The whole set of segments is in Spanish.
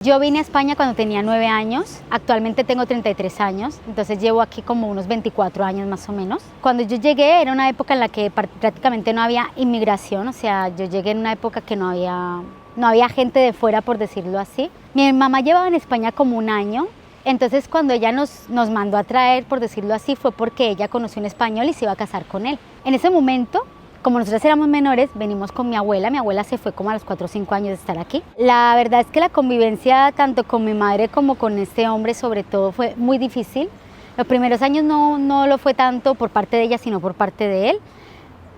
Yo vine a España cuando tenía 9 años, actualmente tengo 33 años, entonces llevo aquí como unos 24 años más o menos. Cuando yo llegué era una época en la que prácticamente no había inmigración, o sea, yo llegué en una época que no había gente de fuera, por decirlo así. Mi mamá llevaba en España como un año, entonces cuando ella nos mandó a traer, por decirlo así, fue porque ella conoció un español y se iba a casar con él. En ese momento, como nosotros éramos menores, venimos con mi abuela se fue como a los 4 o 5 años de estar aquí. La verdad es que la convivencia tanto con mi madre como con este hombre sobre todo fue muy difícil. Los primeros años no lo fue tanto por parte de ella, sino por parte de él,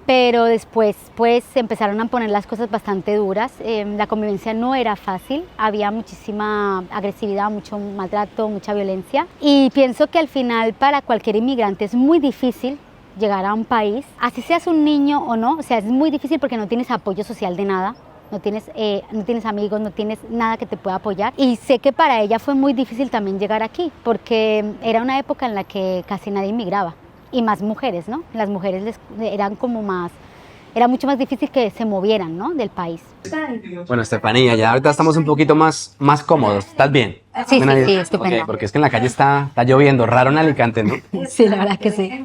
pero después pues empezaron a poner las cosas bastante duras. La convivencia no era fácil, había muchísima agresividad, mucho maltrato, mucha violencia, y pienso que al final para cualquier inmigrante es muy difícil llegar a un país, así seas un niño o no, o sea, es muy difícil porque no tienes apoyo social de nada, no tienes amigos, no tienes nada que te pueda apoyar. Y sé que para ella fue muy difícil también llegar aquí, porque era una época en la que casi nadie inmigraba, y más mujeres, ¿no? Las mujeres era mucho más difícil que se movieran, ¿no?, del país. Bueno, Estefanía, ya ahorita estamos un poquito más cómodos. ¿Estás bien? Sí, estupendo. Okay, porque es que en la calle está lloviendo, raro en Alicante, ¿no? Sí, la verdad que sí.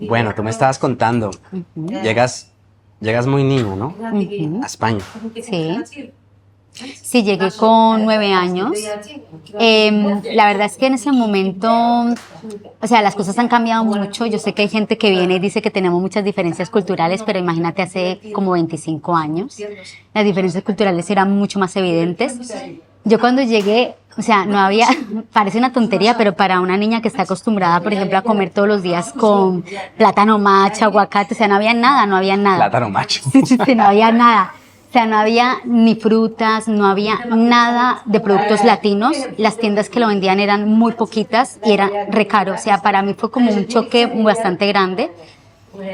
Bueno, tú me estabas contando, llegas muy niño, ¿no? A España. Sí. Sí, llegué con 9 años. La verdad es que en ese momento, o sea, las cosas han cambiado mucho. Yo sé que hay gente que viene y dice que tenemos muchas diferencias culturales, pero imagínate hace como 25 años. Las diferencias culturales eran mucho más evidentes. Yo cuando llegué, o sea, no había, parece una tontería, pero para una niña que está acostumbrada, por ejemplo, a comer todos los días con plátano macho, aguacate, o sea, no había nada. Plátano macho. Sí, no había nada. O sea, no había ni frutas, no había nada de productos latinos. Las tiendas que lo vendían eran muy poquitas y era re caro. O sea, para mí fue como un choque bastante grande.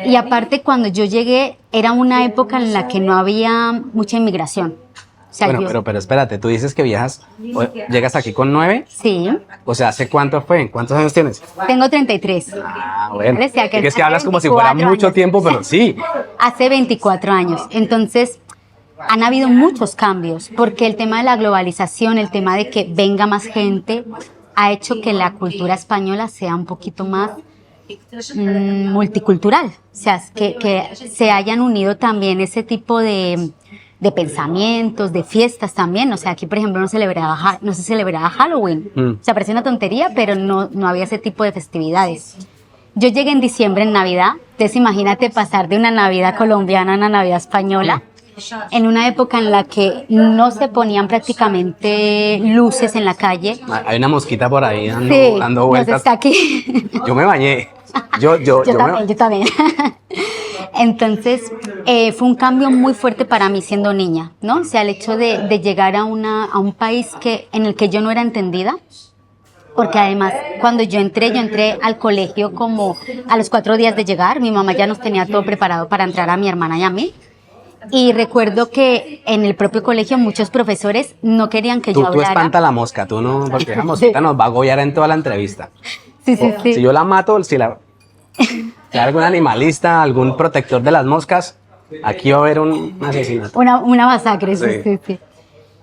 Y aparte, cuando yo llegué, era una época en la que no había mucha inmigración. O sea, bueno, pero espérate, tú dices que llegas aquí con 9. Sí. O sea, ¿hace cuánto fue? ¿Cuántos años tienes? Tengo 33. Ah, bueno. O sea, es que hablas como si fuera mucho tiempo, pero sí. Hace 24 años. Entonces, han habido muchos cambios, porque el tema de la globalización, el tema de que venga más gente, ha hecho que la cultura española sea un poquito más multicultural. O sea, que se hayan unido también ese tipo de pensamientos, de fiestas también. O sea, aquí, por ejemplo, no se celebraba Halloween. O sea, parece una tontería, pero no había ese tipo de festividades. Yo llegué en diciembre, en Navidad. Entonces, imagínate pasar de una Navidad colombiana a una Navidad española, en una época en la que no se ponían prácticamente luces en la calle. Hay una mosquita por ahí dando vueltas. Está aquí. Yo me bañé. Yo también. Entonces, fue un cambio muy fuerte para mí siendo niña, ¿no? O sea, el hecho de llegar a un país en el que yo no era entendida, porque además, cuando yo entré al colegio como a los 4 días de llegar. Mi mamá ya nos tenía todo preparado para entrar a mi hermana y a mí. Y recuerdo que en el propio colegio muchos profesores no querían que yo hablara. Tú espanta la mosca, tú no, porque la mosquita nos va a agollar en toda la entrevista. Sí. Si yo la mato, si hay algún animalista, algún protector de las moscas, aquí va a haber un asesinato. Una masacre, sí.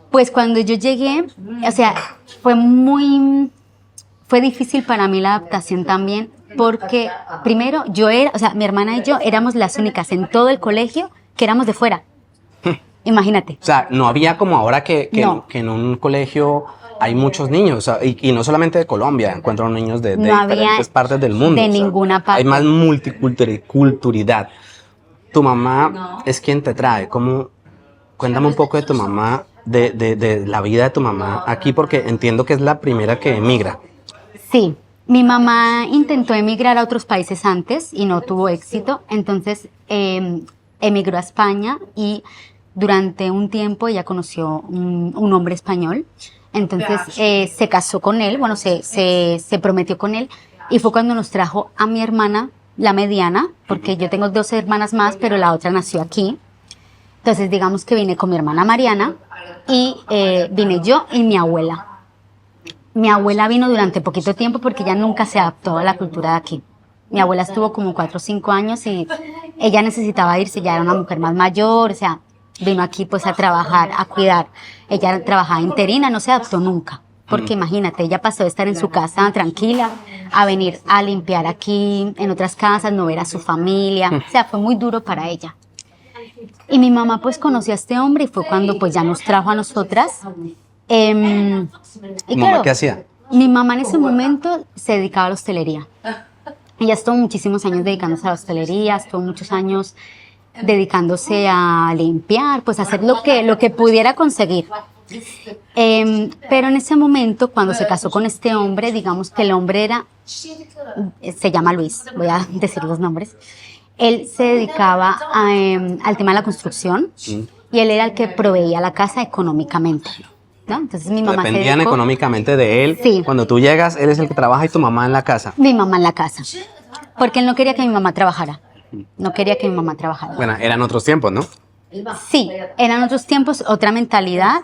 Pues cuando yo llegué, o sea, fue difícil para mí la adaptación también, porque primero mi hermana y yo éramos las únicas en todo el colegio que éramos de fuera. Imagínate. O sea, no había como ahora que en un colegio hay muchos niños, o sea, y no solamente de Colombia, encuentro niños de diferentes partes del mundo. De ninguna parte. Hay más multiculturalidad. Tu mamá es quien te trae. Cuéntame un poco de tu mamá, de la vida de tu mamá aquí, porque entiendo que es la primera que emigra. Sí. Mi mamá intentó emigrar a otros países antes y no tuvo éxito, entonces emigró a España y durante un tiempo ella conoció un hombre español. Entonces se casó con él, bueno, se prometió con él, y fue cuando nos trajo a mi hermana, la mediana, porque yo tengo 2 hermanas más, pero la otra nació aquí. Entonces digamos que vine con mi hermana Mariana y vine yo y mi abuela. Mi abuela vino durante poquito tiempo porque ella nunca se adaptó a la cultura de aquí. Mi abuela estuvo como 4 o 5 años y ella necesitaba irse, ya era una mujer más mayor, o sea, vino aquí pues a trabajar, a cuidar. Ella trabajaba interina, no se adaptó nunca. Porque imagínate, ella pasó de estar en su casa tranquila a venir a limpiar aquí en otras casas, no ver a su familia. O sea, fue muy duro para ella. Y mi mamá pues conoció a este hombre y fue cuando pues ya nos trajo a nosotras. Y ¿Mamá qué hacía? Mi mamá en ese momento se dedicaba a la hostelería. Ella estuvo muchísimos años dedicándose a la hostelería, estuvo muchos años dedicándose a limpiar, pues a hacer lo que pudiera conseguir. Pero en ese momento, cuando se casó con este hombre, digamos que el hombre se llama Luis, voy a decir los nombres. Él se dedicaba al tema de la construcción y él era el que proveía la casa económicamente, ¿no? Entonces mi mamá Dependían económicamente de él. Sí. Cuando tú llegas, él es el que trabaja y tu mamá en la casa. Mi mamá en la casa, porque él no quería que mi mamá trabajara. No quería que mi mamá trabajara. Bueno, eran otros tiempos, ¿no? Sí, eran otros tiempos, otra mentalidad.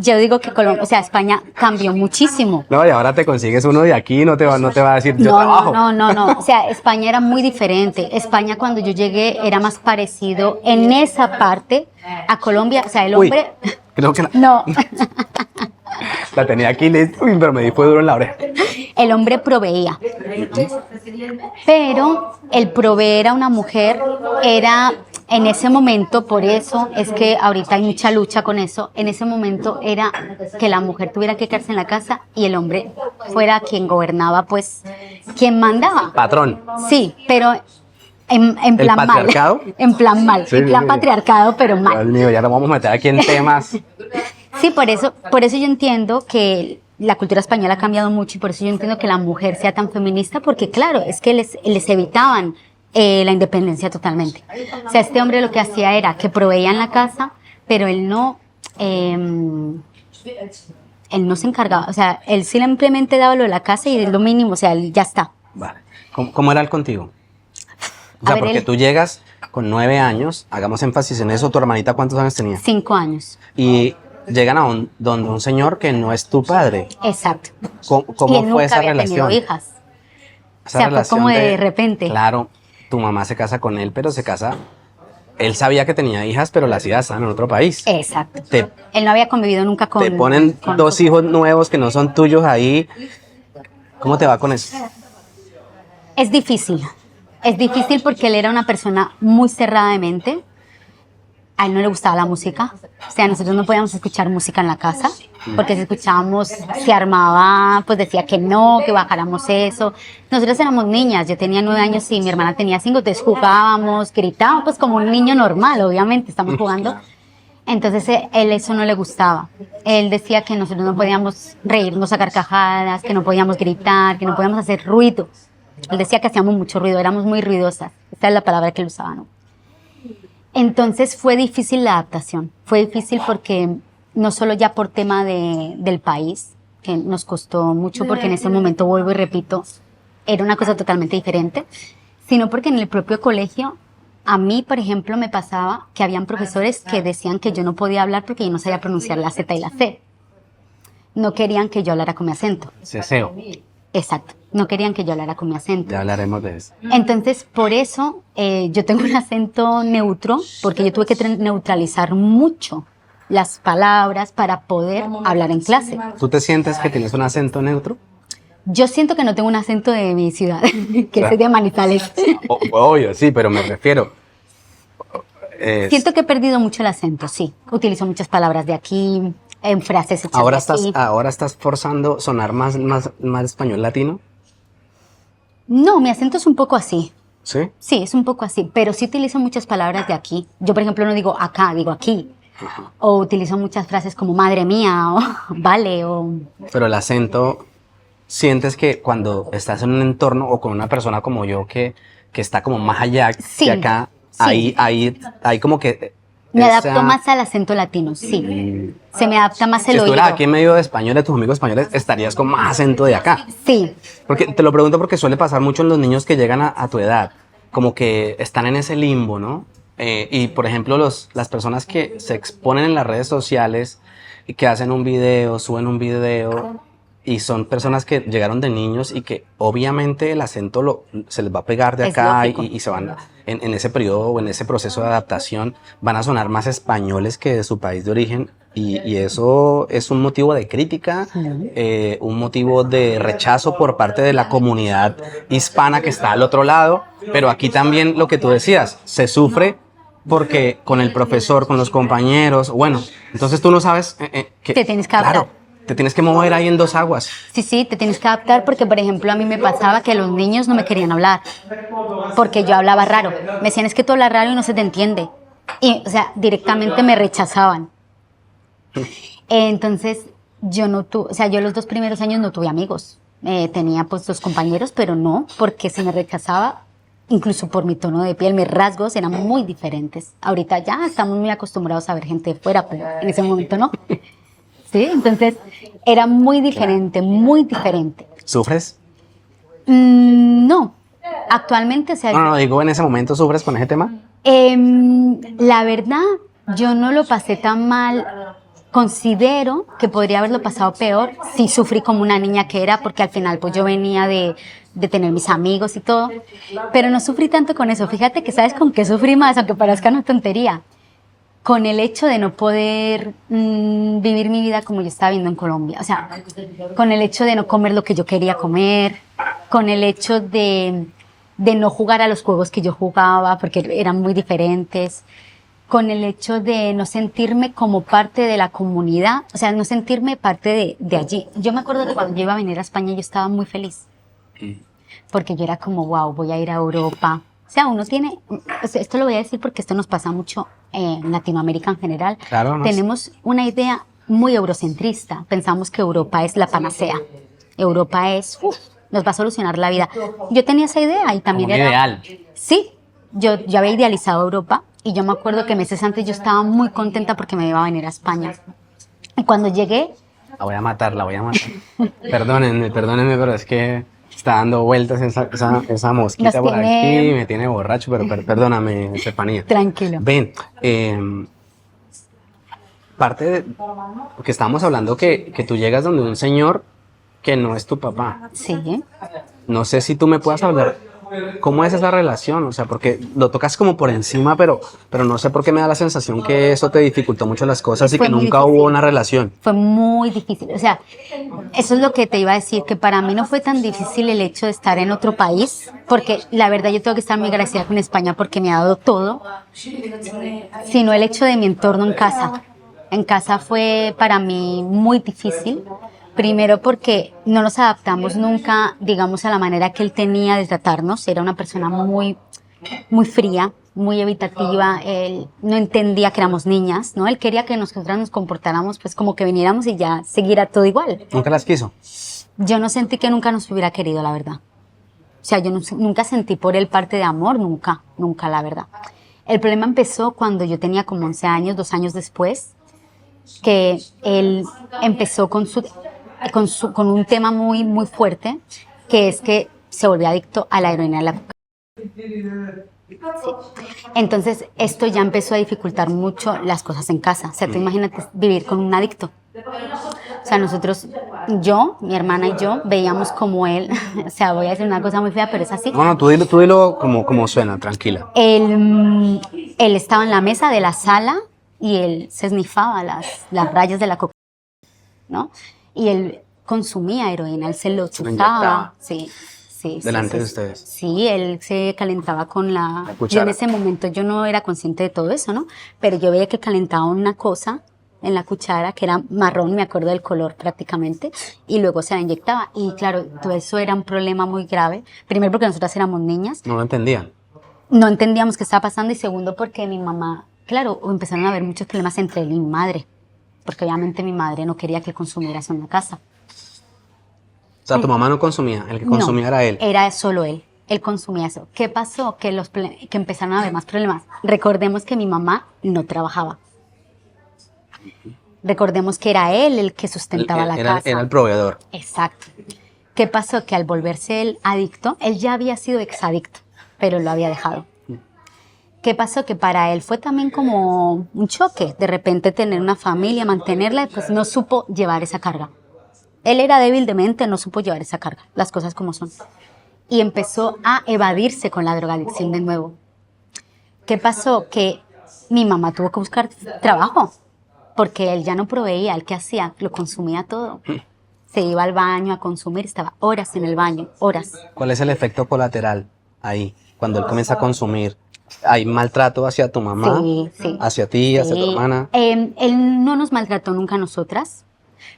Yo digo que Colombia, o sea, España cambió muchísimo. No, y ahora te consigues uno de aquí y no te va a decir yo No, trabajo. no. O sea, España era muy diferente. España cuando yo llegué era más parecido en esa parte a Colombia. O sea, el hombre... Uy, creo que No, la tenía aquí, pero me di fue duro en la oreja. el hombre proveía. Pero el proveer a una mujer era... En ese momento, por eso es que ahorita hay mucha lucha con eso, en ese momento era que la mujer tuviera que quedarse en la casa y el hombre fuera quien gobernaba, pues, quien mandaba. Patrón. Sí, pero en plan mal. patriarcado? En plan mal, Sí, en plan sí. patriarcado, pero Dios mal. mío, ya nos vamos a meter aquí en temas. Sí, por eso yo entiendo que la cultura española ha cambiado mucho y por eso yo entiendo que la mujer sea tan feminista, porque claro, es que les evitaban la independencia totalmente. O sea, este hombre lo que hacía era que proveía en la casa, pero él no se encargaba, o sea, él simplemente daba lo de la casa y es lo mínimo, o sea, él ya está. Vale. ¿Cómo era él contigo? O A sea, ver, porque él- tú llegas con 9 años, hagamos énfasis en eso, tu hermanita ¿cuántos años tenía? 5 años, Y llegan a donde un señor que no es tu padre. exacto. ¿Cómo Y él fue nunca esa había tenido relación? hijas. Esa O sea, fue relación como de repente. Claro, tu mamá se casa con él, pero se casa... Él sabía que tenía hijas, pero las hijas estaban en otro país. Exacto. Te, Él no había convivido nunca con... te ponen con- 2 hijos nuevos que no son tuyos ahí. ¿Cómo te va con eso? Es difícil. Es difícil porque él era una persona muy cerrada de mente. A él no le gustaba la música. O sea, nosotros no podíamos escuchar música en la casa porque si escuchábamos, se armaba, pues decía que no, que bajáramos eso. Nosotros éramos niñas, yo tenía 9 años y mi hermana tenía 5, entonces jugábamos, gritábamos, pues como un niño normal, obviamente, estamos jugando. Entonces él eso no le gustaba. Él decía que nosotros no podíamos reírnos a carcajadas, que no podíamos gritar, que no podíamos hacer ruido. Él decía que hacíamos mucho ruido, éramos muy ruidosas. Esa es la palabra que él usaba, ¿no? Entonces fue difícil la adaptación. Fue difícil porque no solo ya por tema del país, que nos costó mucho porque en ese momento, vuelvo y repito, era una cosa totalmente diferente, sino porque en el propio colegio, a mí, por ejemplo, me pasaba que habían profesores que decían que yo no podía hablar porque yo no sabía pronunciar la Z y la C. No querían que yo hablara con mi acento. Ceseo. Exacto. No querían que yo hablara con mi acento. Ya hablaremos de eso. Entonces, por eso yo tengo un acento neutro, porque yo tuve que neutralizar mucho las palabras para poder hablar en clase. ¿Tú te sientes que tienes un acento neutro? Yo siento que no tengo un acento de mi ciudad, que es de Manizales. Obvio, sí, pero me refiero. Siento que he perdido mucho el acento, sí. Utilizo muchas palabras de aquí, en frases hechas Ahora de aquí. ahora estás forzando sonar más español latino. No, mi acento es un poco así. ¿Sí? Sí, es un poco así, pero sí utilizo muchas palabras de aquí. Yo, por ejemplo, no digo acá, digo aquí. O utilizo muchas frases como madre mía, o vale, o... Pero el acento, sientes que cuando estás en un entorno o con una persona como yo que está como más allá Sí, que acá, sí. ahí como que... Me esa- adapto más al acento latino, sí. Se me adapta más Si el oído. estuvieras aquí en medio de españoles, tus amigos españoles, estarías con más acento de acá. Sí, Porque te lo pregunto porque suele pasar mucho en los niños que llegan a tu edad, como que están en ese limbo, ¿no? Y por ejemplo, las personas que se exponen en las redes sociales y que hacen un video, suben un video, y son personas que llegaron de niños y que obviamente el acento se les va a pegar de Es acá lógico. y se van. en ese periodo o en ese proceso de adaptación van a sonar más españoles que de su país de origen y eso es un motivo de crítica, un motivo de rechazo por parte de la comunidad hispana que está al otro lado, pero aquí también lo que tú decías, se sufre porque con el profesor, con los compañeros, bueno, entonces tú no sabes que... Te tienes que adaptar. Claro, te tienes que mover ahí en dos aguas. Sí, sí, te tienes que adaptar porque, por ejemplo, a mí me pasaba que los niños no me querían hablar porque yo hablaba raro. Me decían, es que tú hablas raro y no se te entiende. Y, o sea, directamente me rechazaban. Entonces, yo no tuve, o sea, yo los 2 primeros años no tuve amigos. Tenía pues 2 compañeros, pero no, porque se me rechazaba, incluso por mi tono de piel, mis rasgos eran muy diferentes. Ahorita ya estamos muy acostumbrados a ver gente de fuera, pero en ese momento no. Sí, entonces era muy diferente, muy diferente. ¿Sufres? No, actualmente, o sea, No, digo, en ese momento sufres con ese tema. la verdad, yo no lo pasé tan mal. Considero que podría haberlo pasado peor si sufrí como una niña que era, porque al final pues yo venía de tener mis amigos y todo, pero no sufrí tanto con eso. Fíjate que ¿sabes con qué sufrí más? Aunque parezca una tontería. Con el hecho de no poder vivir mi vida como yo estaba viviendo en Colombia. O sea, con el hecho de no comer lo que yo quería comer, con el hecho de no jugar a los juegos que yo jugaba, porque eran muy diferentes, con el hecho de no sentirme como parte de la comunidad, o sea, no sentirme parte de allí. Yo me acuerdo que cuando yo iba a venir a España yo estaba muy feliz, porque yo era como, wow, voy a ir a Europa. O sea, uno tiene, o sea, esto lo voy a decir porque esto nos pasa mucho en Latinoamérica en general. Claro, no Tenemos una idea muy eurocentrista. Pensamos que Europa es la panacea. Europa es, nos va a solucionar la vida. Yo tenía esa idea y también Como un era... ideal. Sí, yo había idealizado Europa y yo me acuerdo que meses antes yo estaba muy contenta porque me iba a venir a España. Y cuando llegué... La voy a matar, la voy a matar. Perdónenme, pero es que está dando vueltas esa mosquita Nos por tiene- aquí, me tiene borracho, pero perdóname, Estefanía. Tranquilo. Ven, parte de que estábamos hablando que tú llegas donde un señor que no es tu papá. Sí, No sé si tú me puedas hablar cómo es esa relación, o sea, porque lo tocas como por encima, pero no sé por qué me da la sensación que eso te dificultó mucho las cosas y Fue que muy nunca difícil. hubo una relación. fue muy difícil. O sea, eso es lo que te iba a decir, que para mí no fue tan difícil el hecho de estar en otro país, porque la verdad yo tengo que estar muy agradecida con España porque me ha dado todo, sino el hecho de mi entorno en casa. En casa fue para mí muy difícil. Primero porque no nos adaptamos nunca, digamos, a la manera que él tenía de tratarnos. Era una persona muy, muy fría, muy evitativa. Él no entendía que éramos niñas, ¿no? Él quería que nosotras nos comportáramos pues como que viniéramos y ya siguiera todo igual. ¿Nunca las quiso? Yo no sentí que nunca nos hubiera querido, la verdad. O sea, yo nunca sentí por él parte de amor, nunca, nunca, la verdad. El problema empezó cuando yo tenía como 11 años, 2 años después, que él empezó con un tema muy, muy fuerte, que es que se volvió adicto a la heroína y a la cocaína. Sí. Entonces, esto ya empezó a dificultar mucho las cosas en casa. O sea, tú imagínate vivir con un adicto. O sea, nosotros, mi hermana y yo, veíamos como él, o sea, voy a decir una cosa muy fea, pero es así. No, tú dilo como suena, tranquila. Él estaba en la mesa de la sala y él se esnifaba las rayas de la cocaína, ¿no? Y él consumía heroína, él se lo chupaba. inyectaba. Sí, sí. Delante sí, de sí. ustedes. Sí, él se calentaba con la... cuchara. Yo en ese momento yo no era consciente de todo eso, ¿no? Pero yo veía que calentaba una cosa en la cuchara que era marrón, me acuerdo del color prácticamente, y luego se la inyectaba. Y claro, todo eso era un problema muy grave. Primero porque nosotras éramos niñas, No lo entendían. no entendíamos qué estaba pasando, y segundo porque mi mamá, claro, empezaron a haber muchos problemas entre él y mi madre, porque obviamente mi madre no quería que él consumiera eso en la casa. O sea, tu mamá no consumía, el que consumía era él. Era solo él. Él consumía eso. ¿Qué pasó? Que empezaron a haber más problemas. Recordemos que mi mamá no trabajaba. Recordemos que era él el que sustentaba la casa. Era el proveedor. Exacto. ¿Qué pasó? Que al volverse él adicto, él ya había sido exadicto, pero lo había dejado. ¿Qué pasó? Que para él fue también como un choque. De repente tener una familia, mantenerla, pues no supo llevar esa carga. Él era débil de mente, no supo llevar esa carga, las cosas como son. Y empezó a evadirse con la drogadicción de nuevo. ¿qué pasó? Que mi mamá tuvo que buscar trabajo, porque él ya no proveía, ¿el qué hacía? Lo consumía todo. Se iba al baño a consumir, estaba horas en el baño, horas. ¿Cuál es el efecto colateral ahí, cuando él comienza a consumir? ¿Hay maltrato hacia tu mamá? Sí, sí. ¿Hacia ti, hacia tu Sí. hermana? Él no nos maltrató nunca a nosotras,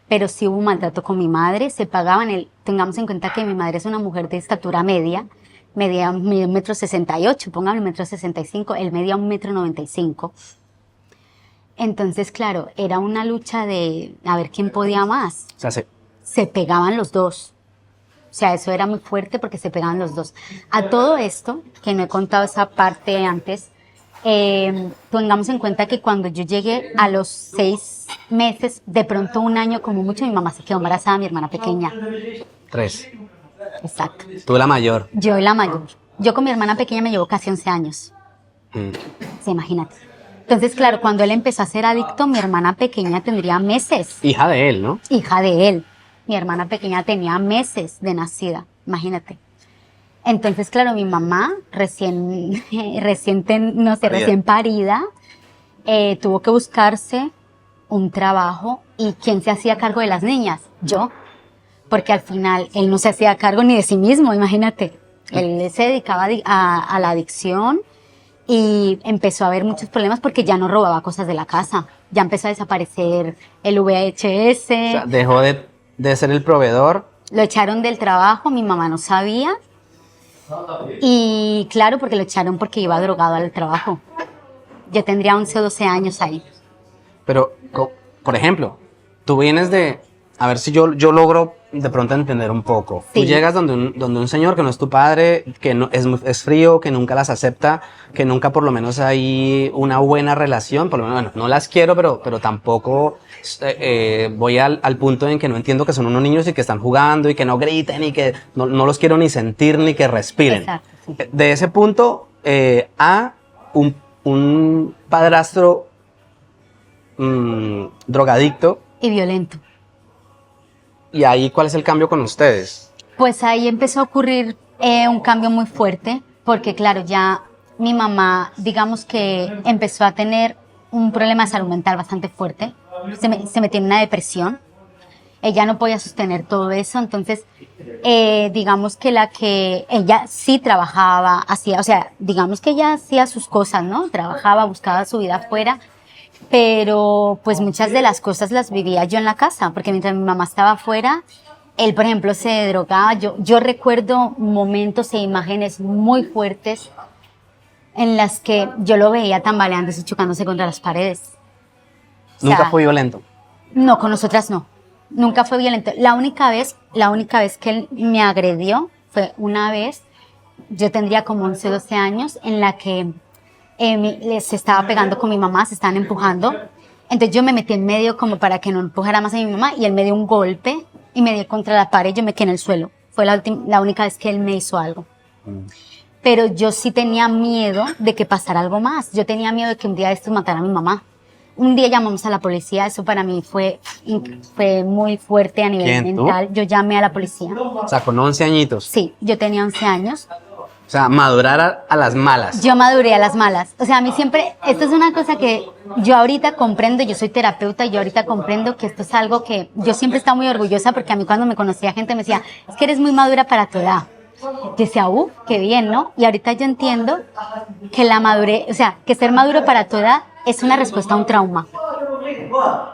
pero sí hubo maltrato con mi madre. Se pagaban tengamos en cuenta que mi madre es una mujer de estatura media, medía 1,68 m, póngame 1,65 m, él medía 1,95 m. Entonces, claro, era una lucha de a ver quién podía más. O sea, Se pegaban los dos. O sea, eso era muy fuerte porque se pegaban los dos. A todo esto, que no he contado esa parte antes, tengamos en cuenta que cuando yo llegué a los 6 meses, de pronto 1 año como mucho, mi mamá se quedó embarazada, mi hermana pequeña. 3. Exacto. Tú la mayor. Yo la mayor. Yo con mi hermana pequeña me llevo casi 11 años. Sí, imagínate. Entonces, claro, cuando él empezó a ser adicto, mi hermana pequeña tendría meses. Hija de él, ¿no? Hija de él. Mi hermana pequeña tenía meses de nacida, imagínate. Entonces, claro, mi mamá, recién parida, tuvo que buscarse un trabajo. ¿Y quién se hacía cargo de las niñas? Yo. Porque al final él no se hacía cargo ni de sí mismo, imagínate. Él se dedicaba a la adicción y empezó a haber muchos problemas porque ya no robaba cosas de la casa. Ya empezó a desaparecer el VHS. O sea, dejó de ser el proveedor. Lo echaron del trabajo, mi mamá no sabía. Y claro, porque lo echaron porque iba drogado al trabajo. Yo tendría 11 o 12 años ahí. Pero, por ejemplo, tú vienes a ver si yo logro de pronto entender un poco. Sí. Tú llegas donde un señor que no es tu padre, que no, es frío, que nunca las acepta, que nunca por lo menos hay una buena relación, por lo menos, bueno, no las quiero, pero tampoco voy al punto en que no entiendo que son unos niños y que están jugando y que no griten y que no los quiero ni sentir ni que respiren. Exacto, sí. De ese punto a un padrastro drogadicto. Y violento. ¿Y ahí cuál es el cambio con ustedes? Pues ahí empezó a ocurrir un cambio muy fuerte, porque claro, ya mi mamá, digamos que empezó a tener un problema de salud mental bastante fuerte, se metió en una depresión, ella no podía sostener todo eso, entonces digamos que ella sí trabajaba, o sea, digamos que ella hacía sus cosas, ¿no? Trabajaba, buscaba su vida afuera, pero pues muchas de las cosas las vivía yo en la casa, porque mientras mi mamá estaba afuera, él, por ejemplo, se drogaba. Yo recuerdo momentos e imágenes muy fuertes en las que yo lo veía tambaleándose y chocándose contra las paredes. ¿Nunca fue violento? No, con nosotras no. Nunca fue violento. La única vez que él me agredió fue una vez, yo tendría como 11 o 12 años, en la que se estaba pegando con mi mamá, se estaban empujando. Entonces yo me metí en medio como para que no empujara más a mi mamá y él me dio un golpe y me dio contra la pared y yo me quedé en el suelo. Fue la única vez que él me hizo algo. Pero yo sí tenía miedo de que pasara algo más. Yo tenía miedo de que un día de estos matara a mi mamá. Un día llamamos a la policía, eso para mí fue muy fuerte a nivel ¿Quién, mental. Yo llamé a la policía. O sea, con 11 añitos. Sí, yo tenía 11 años. O sea, madurar a las malas. Yo maduré a las malas. O sea, a mí siempre, esto es una cosa que yo ahorita comprendo, yo soy terapeuta y yo ahorita comprendo que esto es algo que yo siempre estaba muy orgullosa porque a mí cuando me conocía gente me decía, es que eres muy madura para tu edad. Yo decía, qué bien, ¿no? Y ahorita yo entiendo que la madurez, o sea, que ser maduro para tu edad es una respuesta a un trauma.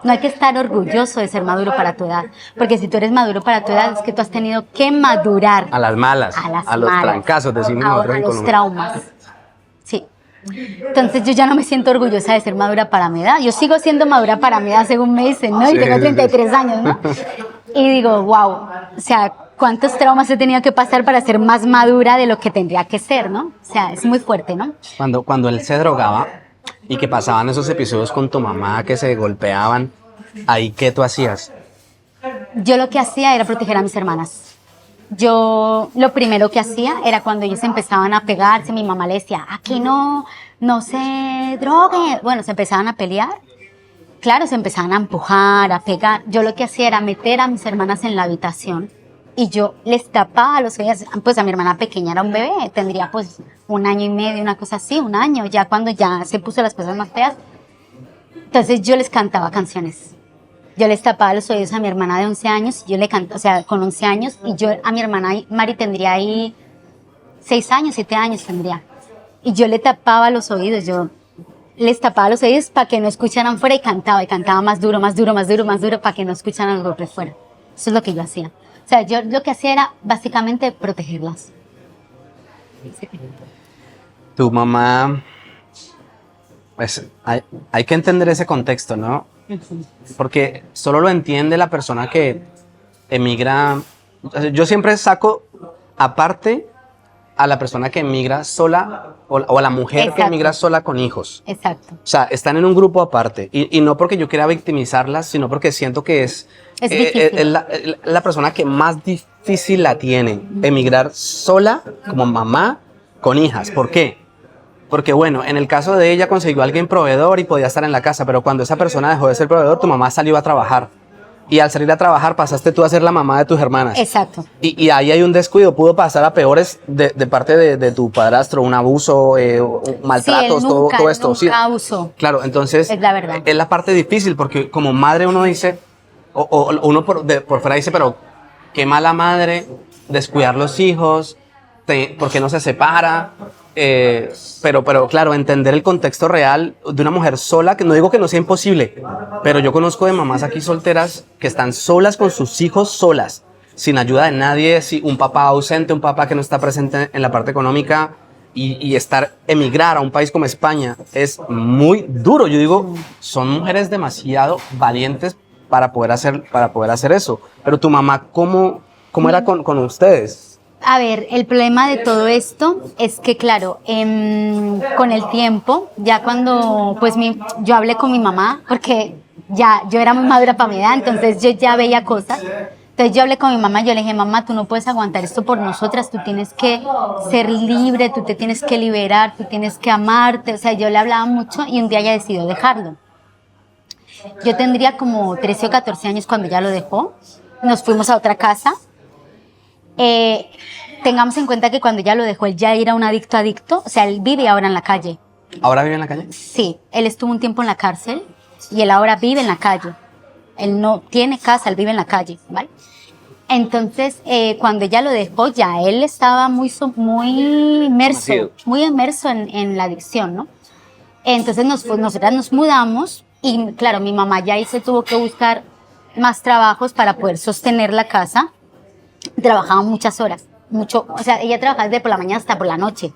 No hay que estar orgulloso de ser maduro para tu edad, porque si tú eres maduro para tu edad es que tú has tenido que madurar. A las malas, a los trancazos, decimos nosotros en los Colombia. traumas. Sí. Entonces yo ya no me siento orgullosa de ser madura para mi edad. Yo sigo siendo madura para mi edad según me dicen, ¿no? Y Sí, tengo 33 años, ¿no? Y digo, wow, o sea, cuántos traumas he tenido que pasar para ser más madura de lo que tendría que ser, ¿no? O sea, es muy fuerte, ¿no? Cuando él se drogaba y que pasaban esos episodios con tu mamá que se golpeaban, ¿ahí qué tú hacías? Yo lo que hacía era proteger a mis hermanas. Yo lo primero que hacía era cuando ellos empezaban a pegarse, mi mamá le decía, aquí no se droguen. Bueno, se empezaban a pelear. Claro, se empezaban a empujar, a pegar. Yo lo que hacía era meter a mis hermanas en la habitación y yo les tapaba los oídos, pues a mi hermana pequeña era un bebé, tendría pues 1 año y medio, una cosa así, 1 año, ya cuando ya se puso las cosas más feas. Entonces yo les cantaba canciones. Yo les tapaba los oídos a mi hermana de 11 años, yo le canto, o sea, con 11 años, y yo a mi hermana Mari tendría ahí 6 años, 7 años tendría. Y yo le tapaba los oídos, yo les tapaba los oídos para que no escucharan fuera y cantaba más duro, más duro, más duro, más duro para que no escucharan los golpes fuera. Eso es lo que yo hacía. O sea, yo lo que hacía era básicamente protegerlas. Tu mamá, pues hay que entender ese contexto, ¿no? Porque solo lo entiende la persona que emigra. Yo siempre saco aparte a la persona que emigra sola o a la mujer Exacto. que emigra sola con hijos. Exacto. O sea, están en un grupo aparte. Y no porque yo quiera victimizarlas, sino porque siento que es difícil. la persona que más difícil la tiene. Emigrar sola, como mamá, con hijas. ¿Por qué? Porque bueno, en el caso de ella consiguió a alguien proveedor y podía estar en la casa, pero cuando esa persona dejó de ser proveedor, tu mamá salió a trabajar. Y al salir a trabajar pasaste tú a ser la mamá de tus hermanas. Exacto. Y ahí hay un descuido, pudo pasar a peores de parte de tu padrastro, un abuso, maltratos, sí, nunca, todo esto. Nunca abusó. Claro, entonces Es la verdad. es la parte difícil porque como madre uno dice, o uno por fuera dice, pero qué mala madre, descuidar los hijos, ¿por qué no se separa? Pero claro, entender el contexto real de una mujer sola, que no digo que no sea imposible, pero yo conozco de mamás aquí solteras que están solas con sus hijos, solas, sin ayuda de nadie, un papá ausente, un papá que no está presente en la parte económica, y emigrar a un país como España es muy duro. Yo digo, son mujeres demasiado valientes para poder hacer eso. Pero tu mamá, ¿cómo era con ustedes? A ver, el problema de todo esto es que, claro, con el tiempo, ya cuando pues yo hablé con mi mamá, porque ya yo era muy madura para mi edad, entonces yo ya veía cosas. Entonces yo hablé con mi mamá, yo le dije, mamá, tú no puedes aguantar esto por nosotras, tú tienes que ser libre, tú te tienes que liberar, tú tienes que amarte. O sea, yo le hablaba mucho y un día ella decidió dejarlo. Yo tendría como 13 o 14 años cuando ya lo dejó. Nos fuimos a otra casa. Tengamos en cuenta que cuando ya lo dejó, él ya era un adicto, o sea, él vive ahora en la calle. ¿Ahora vive en la calle? Sí, él estuvo un tiempo en la cárcel y él ahora vive en la calle. Él no tiene casa, él vive en la calle, ¿vale? Entonces, cuando ella lo dejó, ya él estaba muy inmerso en la adicción, ¿no? Entonces nosotras nos mudamos y claro, mi mamá ya ahí se tuvo que buscar más trabajos para poder sostener la casa. Trabajaba muchas horas, o sea, ella trabajaba desde por la mañana hasta por la noche.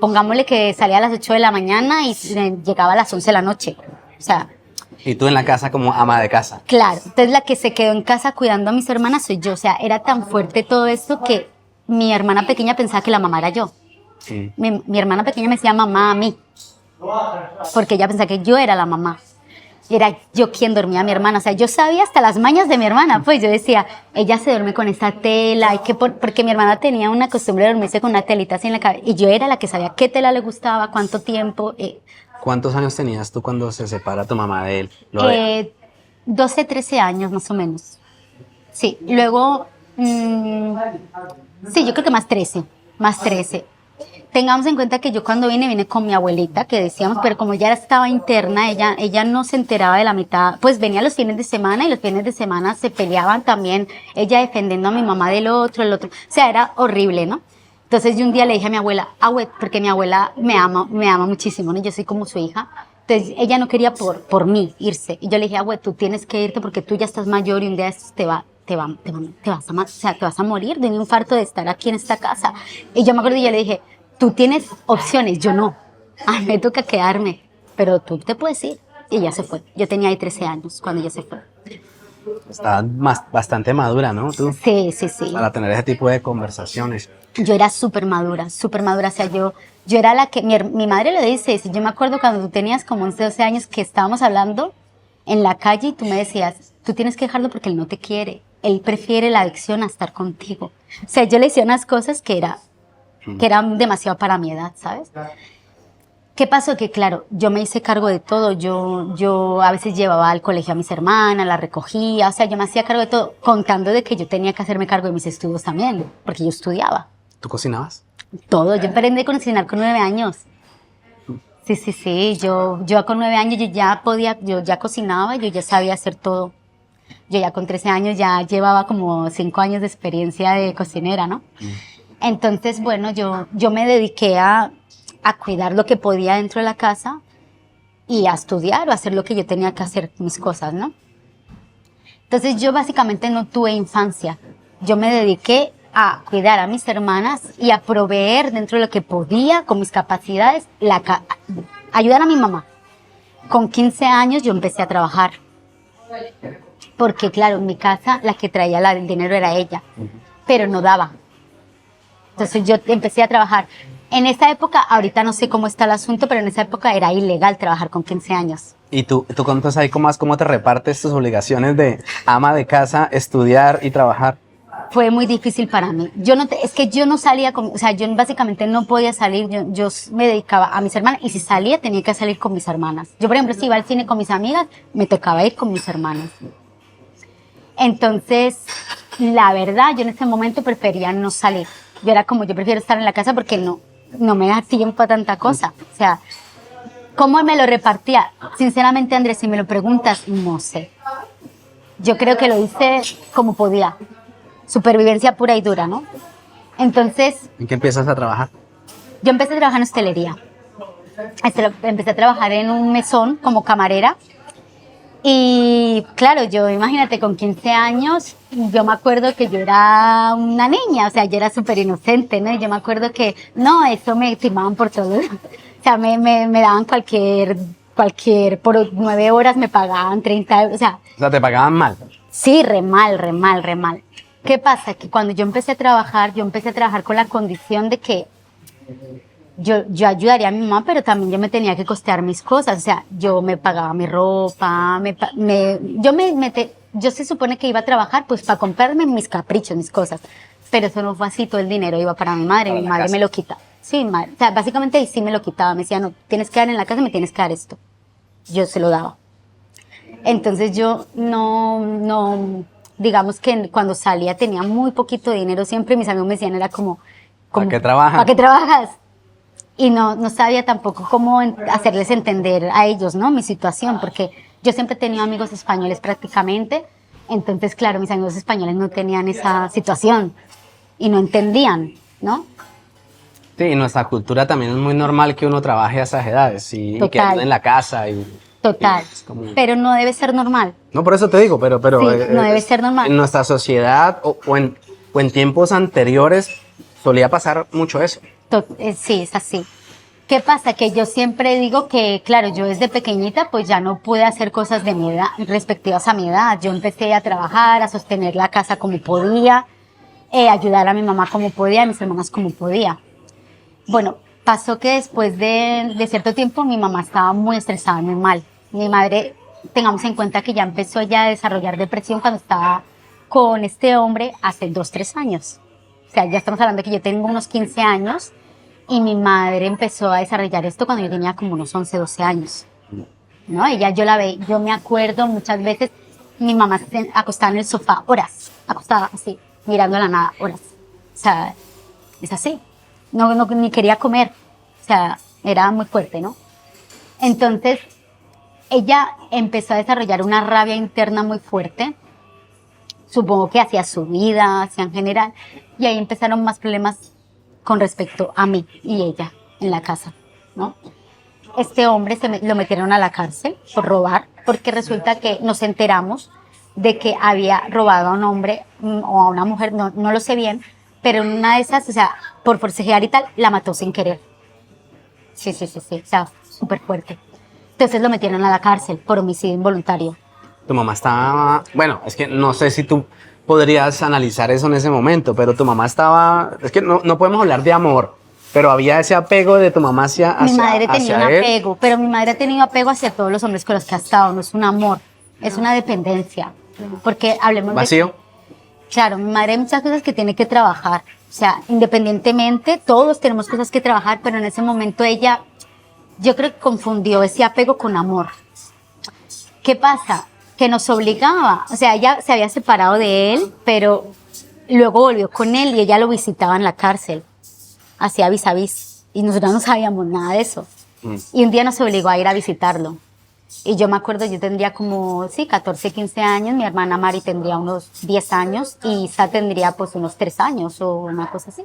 Pongámosle que salía a las 8 de la mañana y llegaba a las 11 de la noche. O sea... Y tú en la casa como ama de casa. Claro, entonces la que se quedó en casa cuidando a mis hermanas soy yo. O sea, era tan fuerte todo esto que mi hermana pequeña pensaba que la mamá era yo. Sí. Mi hermana pequeña me decía mamá a mí, porque ella pensaba que yo era la mamá. Era yo quien dormía a mi hermana. O sea, yo sabía hasta las mañas de mi hermana. Pues yo decía, ella se duerme con esta tela. Porque mi hermana tenía una costumbre de dormirse con una telita así en la cabeza. Y yo era la que sabía qué tela le gustaba, cuánto tiempo. ¿Cuántos años tenías tú cuando se separa tu mamá de él? 12, 13 años más o menos. Sí, luego, sí, yo creo que más 13. Tengamos en cuenta que yo cuando vine con mi abuelita, que decíamos, pero como ya estaba interna, ella no se enteraba de la mitad, pues venía los fines de semana y los fines de semana se peleaban también, ella defendiendo a mi mamá del otro, el otro, o sea, era horrible, ¿no? Entonces yo un día le dije a mi abuela, porque mi abuela me ama muchísimo, ¿no? Yo soy como su hija, entonces ella no quería por mí irse, y yo le dije, tú tienes que irte porque tú ya estás mayor y un día te vas a morir de un infarto de estar aquí en esta casa. Y yo me acuerdo y yo le dije, tú tienes opciones, yo no. Me toca quedarme, pero tú te puedes ir. Y ella se fue. Yo tenía ahí 13 años cuando ella se fue. Estaba bastante madura, ¿no? Tú, sí. para tener ese tipo de conversaciones. Yo era súper madura. O sea, yo era la que... Mi madre lo dice, si yo me acuerdo cuando tú tenías como 11, 12 años que estábamos hablando en la calle y tú me decías, tú tienes que dejarlo porque él no te quiere. Él prefiere la adicción a estar contigo. O sea, yo le decía unas cosas que eran demasiado para mi edad, ¿sabes? ¿Qué pasó? Que claro, yo me hice cargo de todo, yo a veces llevaba al colegio a mis hermanas, las recogía, o sea, yo me hacía cargo de todo, contando de que yo tenía que hacerme cargo de mis estudios también, porque yo estudiaba. ¿Tú cocinabas? Todo, yo aprendí a cocinar con 9 años. Sí, sí, sí, yo con 9 años yo ya podía, yo ya cocinaba, yo ya sabía hacer todo. Yo ya con 13 años ya llevaba como 5 años de experiencia de cocinera, ¿no? Entonces, bueno, yo me dediqué a cuidar lo que podía dentro de la casa y a estudiar o a hacer lo que yo tenía que hacer, mis cosas, ¿no? Entonces yo básicamente no tuve infancia. Yo me dediqué a cuidar a mis hermanas y a proveer dentro de lo que podía, con mis capacidades, ayudar a mi mamá. Con 15 años yo empecé a trabajar. Porque claro, en mi casa la que traía el dinero era ella, pero no daba. Entonces yo empecé a trabajar. En esa época, ahorita no sé cómo está el asunto, pero en esa época era ilegal trabajar con 15 años. ¿Y tú cuentas ahí cómo te repartes tus obligaciones de ama de casa, estudiar y trabajar? Fue muy difícil para mí. Es que yo no salía o sea, yo básicamente no podía salir, yo me dedicaba a mis hermanas y si salía tenía que salir con mis hermanas. Yo, por ejemplo, si iba al cine con mis amigas, me tocaba ir con mis hermanas. Entonces, la verdad, yo en ese momento prefería no salir. Yo prefiero estar en la casa porque no me da tiempo a tanta cosa. O sea, ¿cómo me lo repartía? Sinceramente, Andrés, si me lo preguntas, no sé. Yo creo que lo hice como podía. Supervivencia pura y dura, ¿no? Entonces... ¿En qué empiezas a trabajar? Yo empecé a trabajar en hostelería. Empecé a trabajar en un mesón como camarera. Y claro, yo imagínate, con 15 años, yo me acuerdo que yo era una niña, o sea, yo era súper inocente, ¿no? Y yo me acuerdo que, no, eso me firmaban por todo. O sea, me daban por 9 horas me pagaban 30 euros, O sea, te pagaban mal. Sí, re mal, re mal, re mal. ¿Qué pasa? Que cuando yo empecé a trabajar con la condición de que yo ayudaría a mi mamá, pero también yo me tenía que costear mis cosas. O sea, yo me pagaba mi ropa, yo se supone que iba a trabajar pues para comprarme mis caprichos, mis cosas. Pero eso no fue así, todo el dinero iba para mi madre, mi madre me lo quitaba. Sí, madre. O sea, básicamente ahí sí me lo quitaba, me decía, no, tienes que dar en la casa, me tienes que dar esto. Yo se lo daba. Entonces yo digamos que cuando salía tenía muy poquito dinero, siempre mis amigos me decían, era como ¿Para qué trabajas? ¿Para qué trabajas? Y no sabía tampoco cómo hacerles entender a ellos, ¿no? Mi situación, porque yo siempre he tenido amigos españoles prácticamente, entonces, claro, mis amigos españoles no tenían esa situación y no entendían, ¿no? Sí, en nuestra cultura también es muy normal que uno trabaje a esas edades y que ande en la casa Total, pero no debe ser normal. No, por eso te digo, pero sí, no debe ser normal. En nuestra sociedad o en tiempos anteriores solía pasar mucho eso. Sí, es así. ¿Qué pasa? Que yo siempre digo que, claro, yo desde pequeñita pues ya no pude hacer cosas de mi edad, respectivas a mi edad. Yo empecé a trabajar, a sostener la casa como podía, ayudar a mi mamá como podía, a mis hermanas como podía. Bueno, pasó que después de cierto tiempo mi mamá estaba muy estresada, muy mal. Mi madre, tengamos en cuenta que ya empezó ella a desarrollar depresión cuando estaba con este hombre hace 2, 3 años. O sea, ya estamos hablando de que yo tengo unos 15 años y mi madre empezó a desarrollar esto cuando yo tenía como unos 11, 12 años. ¿No? Ella, yo me acuerdo muchas veces, mi mamá se acostaba en el sofá horas, acostada así, mirando a la nada, horas. O sea, es así. Ni quería comer. O sea, era muy fuerte, ¿no? Entonces, ella empezó a desarrollar una rabia interna muy fuerte, supongo que hacia su vida, hacia en general, y ahí empezaron más problemas con respecto a mí y ella en la casa, ¿no? Este hombre lo metieron a la cárcel por robar, porque resulta que nos enteramos de que había robado a un hombre o a una mujer, no lo sé bien, pero en una de esas, o sea, por forcejear y tal, la mató sin querer. Sí, o sea, súper fuerte. Entonces lo metieron a la cárcel por homicidio involuntario. Tu mamá estaba, bueno, es que no sé si tú podrías analizar eso en ese momento, pero tu mamá estaba, es que no podemos hablar de amor, pero había ese apego de tu mamá hacia mi madre tenía un él. apego, pero mi madre ha tenido apego hacia todos los hombres con los que ha estado, no es un amor, es una dependencia, porque hablemos ¿Vacío? Claro, mi madre hay muchas cosas que tiene que trabajar, o sea, independientemente, todos tenemos cosas que trabajar, pero en ese momento ella Yo creo que confundió ese apego con amor. ¿Qué pasa? Que nos obligaba, o sea, ella se había separado de él, pero luego volvió con él y ella lo visitaba en la cárcel, hacía vis a vis, y nosotros no sabíamos nada de eso. Y un día nos obligó a ir a visitarlo. Y yo me acuerdo, yo tendría como, sí, 14, 15 años, mi hermana Mari tendría unos 10 años y Isa tendría pues unos 3 años o una cosa así.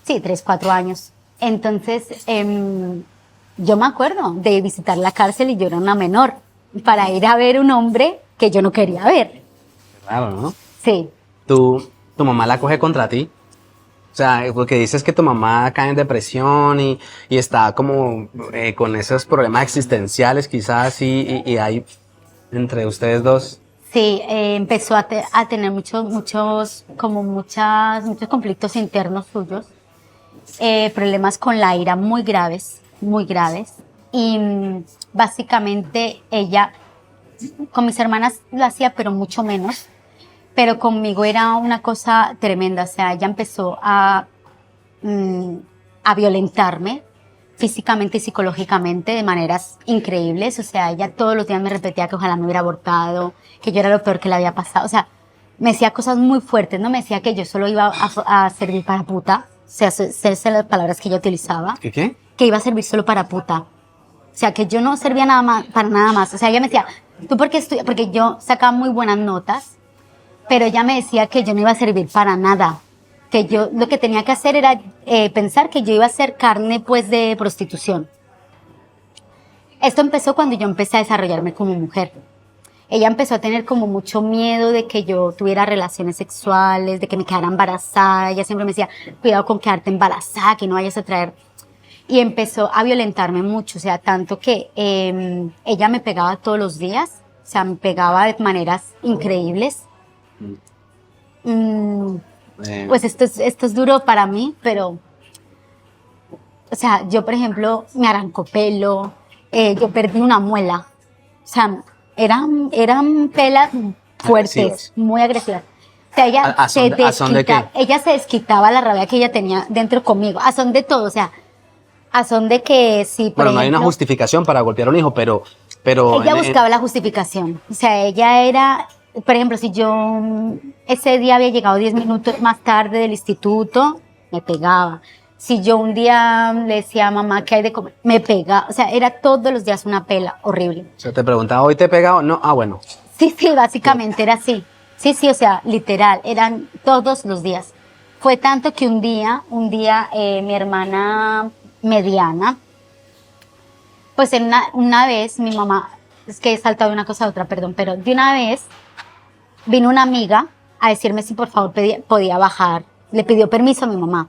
Sí, 3, 4 años. Entonces, yo me acuerdo de visitar la cárcel y yo era una menor, para ir a ver un hombre que yo no quería ver. Claro, ¿no? Sí. Tu mamá la coge contra ti. O sea, porque dices que tu mamá cae en depresión y está como con esos problemas existenciales quizás y hay entre ustedes dos. Sí, empezó a tener muchos conflictos internos suyos, problemas con la ira muy graves, muy graves. Y básicamente ella, con mis hermanas lo hacía, pero mucho menos. Pero conmigo era una cosa tremenda, o sea, ella empezó a violentarme físicamente y psicológicamente de maneras increíbles, o sea, ella todos los días me repetía que ojalá me hubiera abortado, que yo era lo peor que le había pasado, o sea, me decía cosas muy fuertes, no me decía que yo solo iba a servir para puta, o sea, esas son las palabras que ella utilizaba. ¿Qué qué? Que iba a servir solo para puta, o sea, que yo no servía nada más, para nada más, o sea, ella me decía, ¿tú por qué estudias? Porque yo sacaba muy buenas notas, pero ella me decía que yo no iba a servir para nada, que yo lo que tenía que hacer era pensar que yo iba a ser carne pues de prostitución. Esto empezó cuando yo empecé a desarrollarme como mujer. Ella empezó a tener como mucho miedo de que yo tuviera relaciones sexuales, de que me quedara embarazada. Ella siempre me decía, cuidado con quedarte embarazada, que no vayas a traer. Y empezó a violentarme mucho, o sea, tanto que ella me pegaba todos los días, o sea, me pegaba de maneras increíbles. Pues esto es duro para mí, pero, o sea, yo, por ejemplo, me arrancó pelo, yo perdí una muela, o sea, eran pelas fuertes, Agresivas. muy agresivas. O sea, ella ¿A son de qué? ella se desquitaba la rabia que ella tenía dentro conmigo, a son de todo, o sea, a son de que sí, por Bueno, no hay una ejemplo, justificación para golpear a un hijo, pero ella buscaba la justificación. O sea, ella era, por ejemplo, si yo ese día había llegado 10 minutos más tarde del instituto, me pegaba. Si yo un día le decía a mamá que hay de comer, me pegaba. O sea, era todos los días una pela horrible. o sea, te preguntaba, ¿hoy te he pegado? No, bueno. Sí, básicamente era así. Sí, o sea, literal, eran todos los días. Fue tanto que un día, mi hermana mediana, pues una vez mi mamá, es que he saltado de una cosa a otra, perdón, pero de una vez vino una amiga a decirme si por favor podía bajar. Le pidió permiso a mi mamá.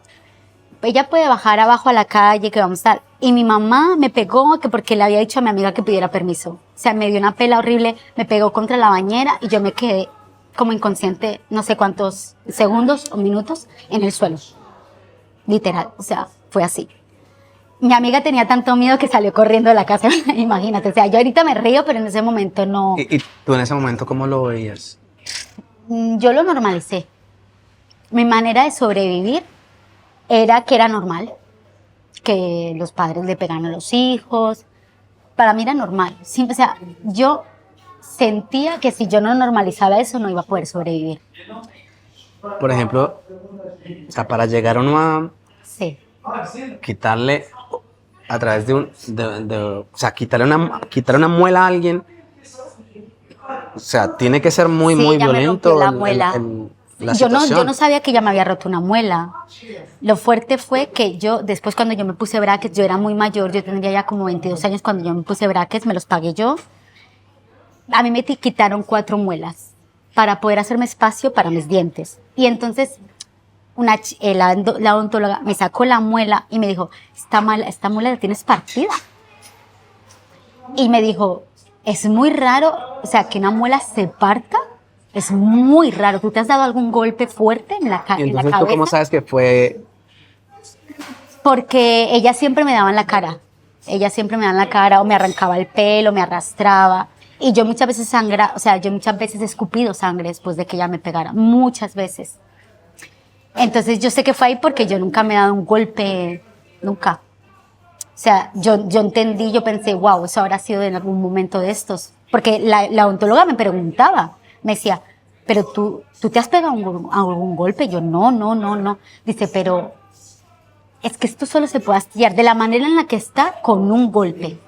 Ella puede bajar abajo a la calle, que vamos a estar. Y mi mamá me pegó que porque le había dicho a mi amiga que pidiera permiso. O sea, me dio una pela horrible, me pegó contra la bañera y yo me quedé como inconsciente, no sé cuántos segundos o minutos en el suelo. Literal, o sea, fue así. Mi amiga tenía tanto miedo que salió corriendo de la casa, imagínate. O sea, yo ahorita me río, pero en ese momento no. ¿Y tú en ese momento cómo lo veías? Yo lo normalicé. Mi manera de sobrevivir era que era normal, que los padres le pegaran a los hijos. Para mí era normal. Sí, o sea, yo sentía que si yo no normalizaba eso, no iba a poder sobrevivir. Por ejemplo, o sea, para llegar uno a Sí. quitarle a través de o sea, quitarle una muela a alguien, o sea, tiene que ser muy, Sí, muy ella me violento rompió la muela. la Yo situación. no sabía que ella me había roto una muela. Lo fuerte fue que yo, después cuando yo me puse brackets, yo era muy mayor, yo tendría ya como 22 años cuando yo me puse brackets, me los pagué yo. A mí me quitaron 4 muelas para poder hacerme espacio para mis dientes. Y entonces la odontóloga me sacó la muela y me dijo, esta muela la tienes partida. Y me dijo, es muy raro, o sea, que una muela se parta. Es muy raro. ¿Tú te has dado algún golpe fuerte en la Y en la entonces, ¿tú cabeza? cómo sabes que fue? Porque ella siempre me daba en la cara. Ella siempre me daba en la cara o me arrancaba el pelo, me arrastraba. Y yo muchas veces yo muchas veces he escupido sangre después de que ella me pegara. Muchas veces. Entonces yo sé que fue ahí porque yo nunca me he dado un golpe, nunca. sea, yo entendí, yo pensé, wow, eso habrá sido en algún momento de estos. Porque la odontóloga me preguntaba, me decía, pero tú te has pegado algún golpe. Yo, no. Dice, pero es que esto solo se puede astillar de la manera en la que está con un golpe.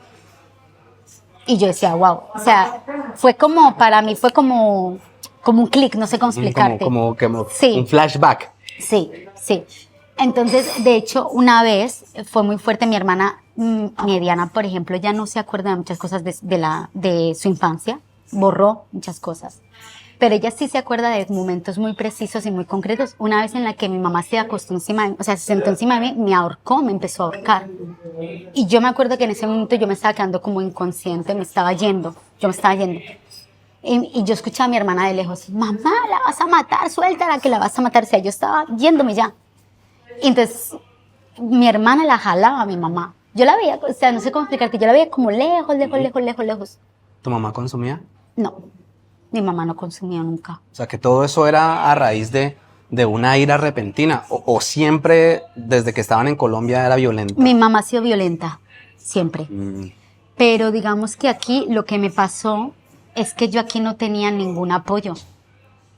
Y yo decía, wow, o sea, fue como, para mí fue como un clic, no sé cómo explicarte. Como Sí. un flashback. Sí. Entonces, de hecho, una vez fue muy fuerte. Mi hermana mediana, por ejemplo, ya no se acuerda de muchas cosas de su infancia, borró muchas cosas. Pero ella sí se acuerda de momentos muy precisos y muy concretos. Una vez en la que mi mamá se acostó encima de mí, o sea, se sentó encima de mí, me ahorcó, me empezó a ahorcar. Y yo me acuerdo que en ese momento yo me estaba quedando como inconsciente, yo me estaba yendo. Y yo escuchaba a mi hermana de lejos, mamá, la vas a matar, suéltala que la vas a matar. O sea, yo estaba yéndome ya. Y entonces mi hermana la jalaba a mi mamá. Yo la veía, o sea, no sé cómo explicarte, yo la veía como lejos. ¿Tu mamá consumía? No, mi mamá no consumía nunca. O sea, que todo eso era a raíz de una ira repentina, o siempre desde que estaban en Colombia era violenta. Mi mamá ha sido violenta, siempre. Pero digamos que aquí lo que me pasó es que yo aquí no tenía ningún apoyo.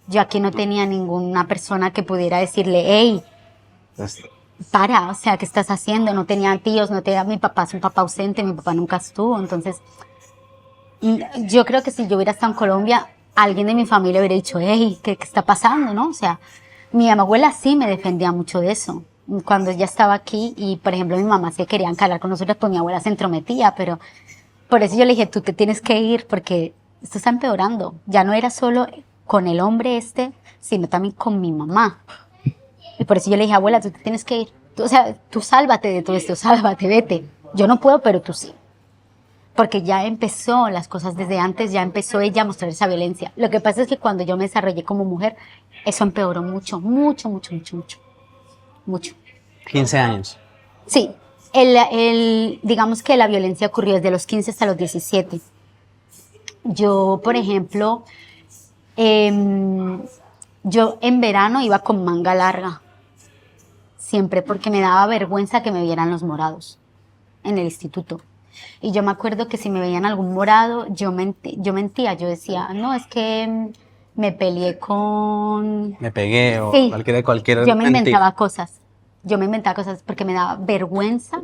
Yo aquí no tenía ninguna persona que pudiera decirle, hey, para, o sea, ¿qué estás haciendo? No tenía tíos, no tenía, mi papá es un papá ausente, mi papá nunca estuvo. Entonces, yo creo que si yo hubiera estado en Colombia, alguien de mi familia hubiera dicho, hey, ¿qué está pasando? ¿No? O sea, mi abuela sí me defendía mucho de eso. Cuando ella estaba aquí y, por ejemplo, mi mamá se quería encarar con nosotros, pues mi abuela se entrometía, pero por eso yo le dije, tú te tienes que ir porque esto está empeorando. Ya no era solo con el hombre sino también con mi mamá. Y por eso yo le dije, abuela, tú te tienes que ir. O sea, tú sálvate de todo esto, sálvate, vete. Yo no puedo, pero tú sí. Porque ya empezó las cosas desde antes, ya empezó ella a mostrar esa violencia. Lo que pasa es que cuando yo me desarrollé como mujer, eso empeoró mucho. 15 años. Sí, digamos que la violencia ocurrió desde los 15 hasta los 17. Yo, por ejemplo, yo en verano iba con manga larga, siempre, porque me daba vergüenza que me vieran los morados en el instituto. Y yo me acuerdo que si me veían algún morado, yo mentía, yo decía, no, es que me peleé con... Me pegué o sí, cualquier yo me mentira. inventaba cosas porque me daba vergüenza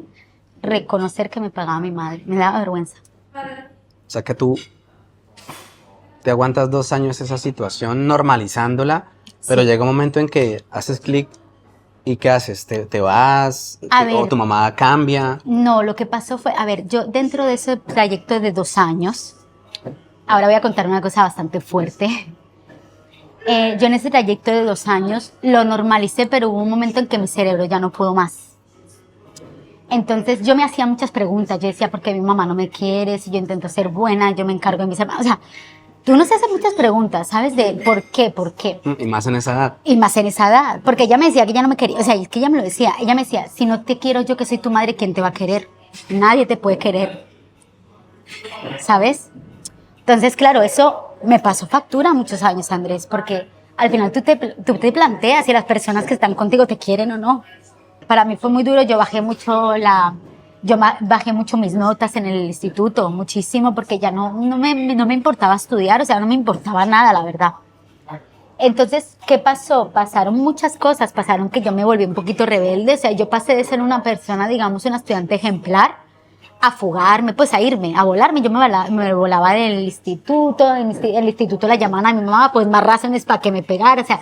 reconocer que me pegaba mi madre, me daba vergüenza. O sea que tú te aguantas 2 años esa situación normalizándola, pero Sí. llega un momento en que haces clic y ¿qué haces? ¿Te vas? ¿O tu mamá cambia? No, lo que pasó fue, a ver, yo dentro de ese trayecto de 2 años, ahora voy a contar una cosa bastante fuerte. Yo en ese trayecto de 2 años lo normalicé, pero hubo un momento en que mi cerebro ya no pudo más. Entonces yo me hacía muchas preguntas. Yo decía, ¿por qué mi mamá no me quiere? Si yo intento ser buena, yo me encargo de mis hermanos. O sea, tú no se haces muchas preguntas, ¿sabes? De ¿por qué? Y más en esa edad. Y más en esa edad. Porque ella me decía que ella no me quería. O sea, es que ella me lo decía. Ella me decía, si no te quiero yo que soy tu madre, ¿quién te va a querer? Nadie te puede querer. ¿Sabes? Entonces, claro, eso me pasó factura muchos años, Andrés, porque al final tú te planteas si las personas que están contigo te quieren o no. Para mí fue muy duro, yo bajé mucho mis notas en el instituto, muchísimo, porque ya no me importaba estudiar, o sea, no me importaba nada, la verdad. Entonces, ¿qué pasó? Pasaron muchas cosas, pasaron que yo me volví un poquito rebelde, o sea, yo pasé de ser una persona, digamos, una estudiante ejemplar, a fugarme, pues a irme, a volarme. Yo me volaba del instituto, en el instituto la llamaban a mi mamá, pues más razones para que me pegara, o sea,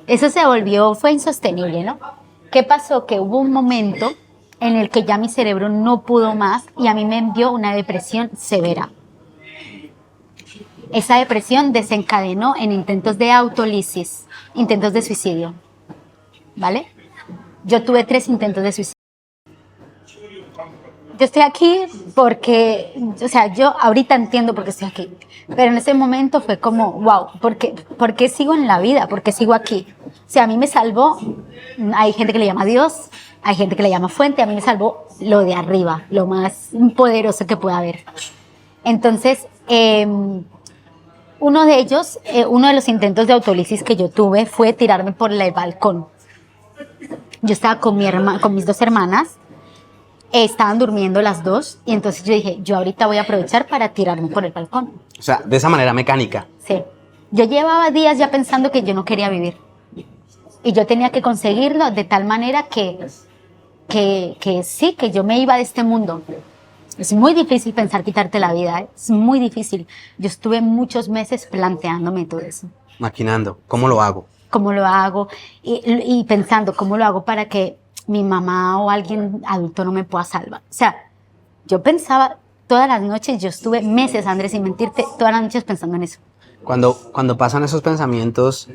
eso fue insostenible, ¿no? ¿Qué pasó? Que hubo un momento en el que ya mi cerebro no pudo más y a mí me envió una depresión severa. Esa depresión desencadenó en intentos de autolisis, intentos de suicidio, ¿vale? Yo tuve 3 intentos de suicidio. Yo estoy aquí porque, o sea, yo ahorita entiendo por qué estoy aquí, pero en ese momento fue como, wow, ¿por qué sigo en la vida? ¿Por qué sigo aquí? O sea, a mí me salvó, hay gente que le llama Dios, hay gente que le llama fuente, a mí me salvó lo de arriba, lo más poderoso que pueda haber. Entonces, uno de los intentos de autolisis que yo tuve fue tirarme por el balcón. Yo estaba con mis 2 hermanas. Estaban durmiendo las dos y entonces yo dije, yo ahorita voy a aprovechar para tirarme por el balcón. O sea, de esa manera mecánica. Sí. Yo llevaba días ya pensando que yo no quería vivir. Y yo tenía que conseguirlo de tal manera que sí, que yo me iba de este mundo. Es muy difícil pensar quitarte la vida, ¿eh? Es muy difícil. Yo estuve muchos meses planteándome todo eso. Maquinando. ¿Cómo lo hago? ¿Cómo lo hago? Y pensando, ¿cómo lo hago para que mi mamá o alguien adulto no me pueda salvar? O sea, yo pensaba todas las noches, yo estuve meses, Andrés, sin mentirte, todas las noches pensando en eso. Cuando pasan esos pensamientos,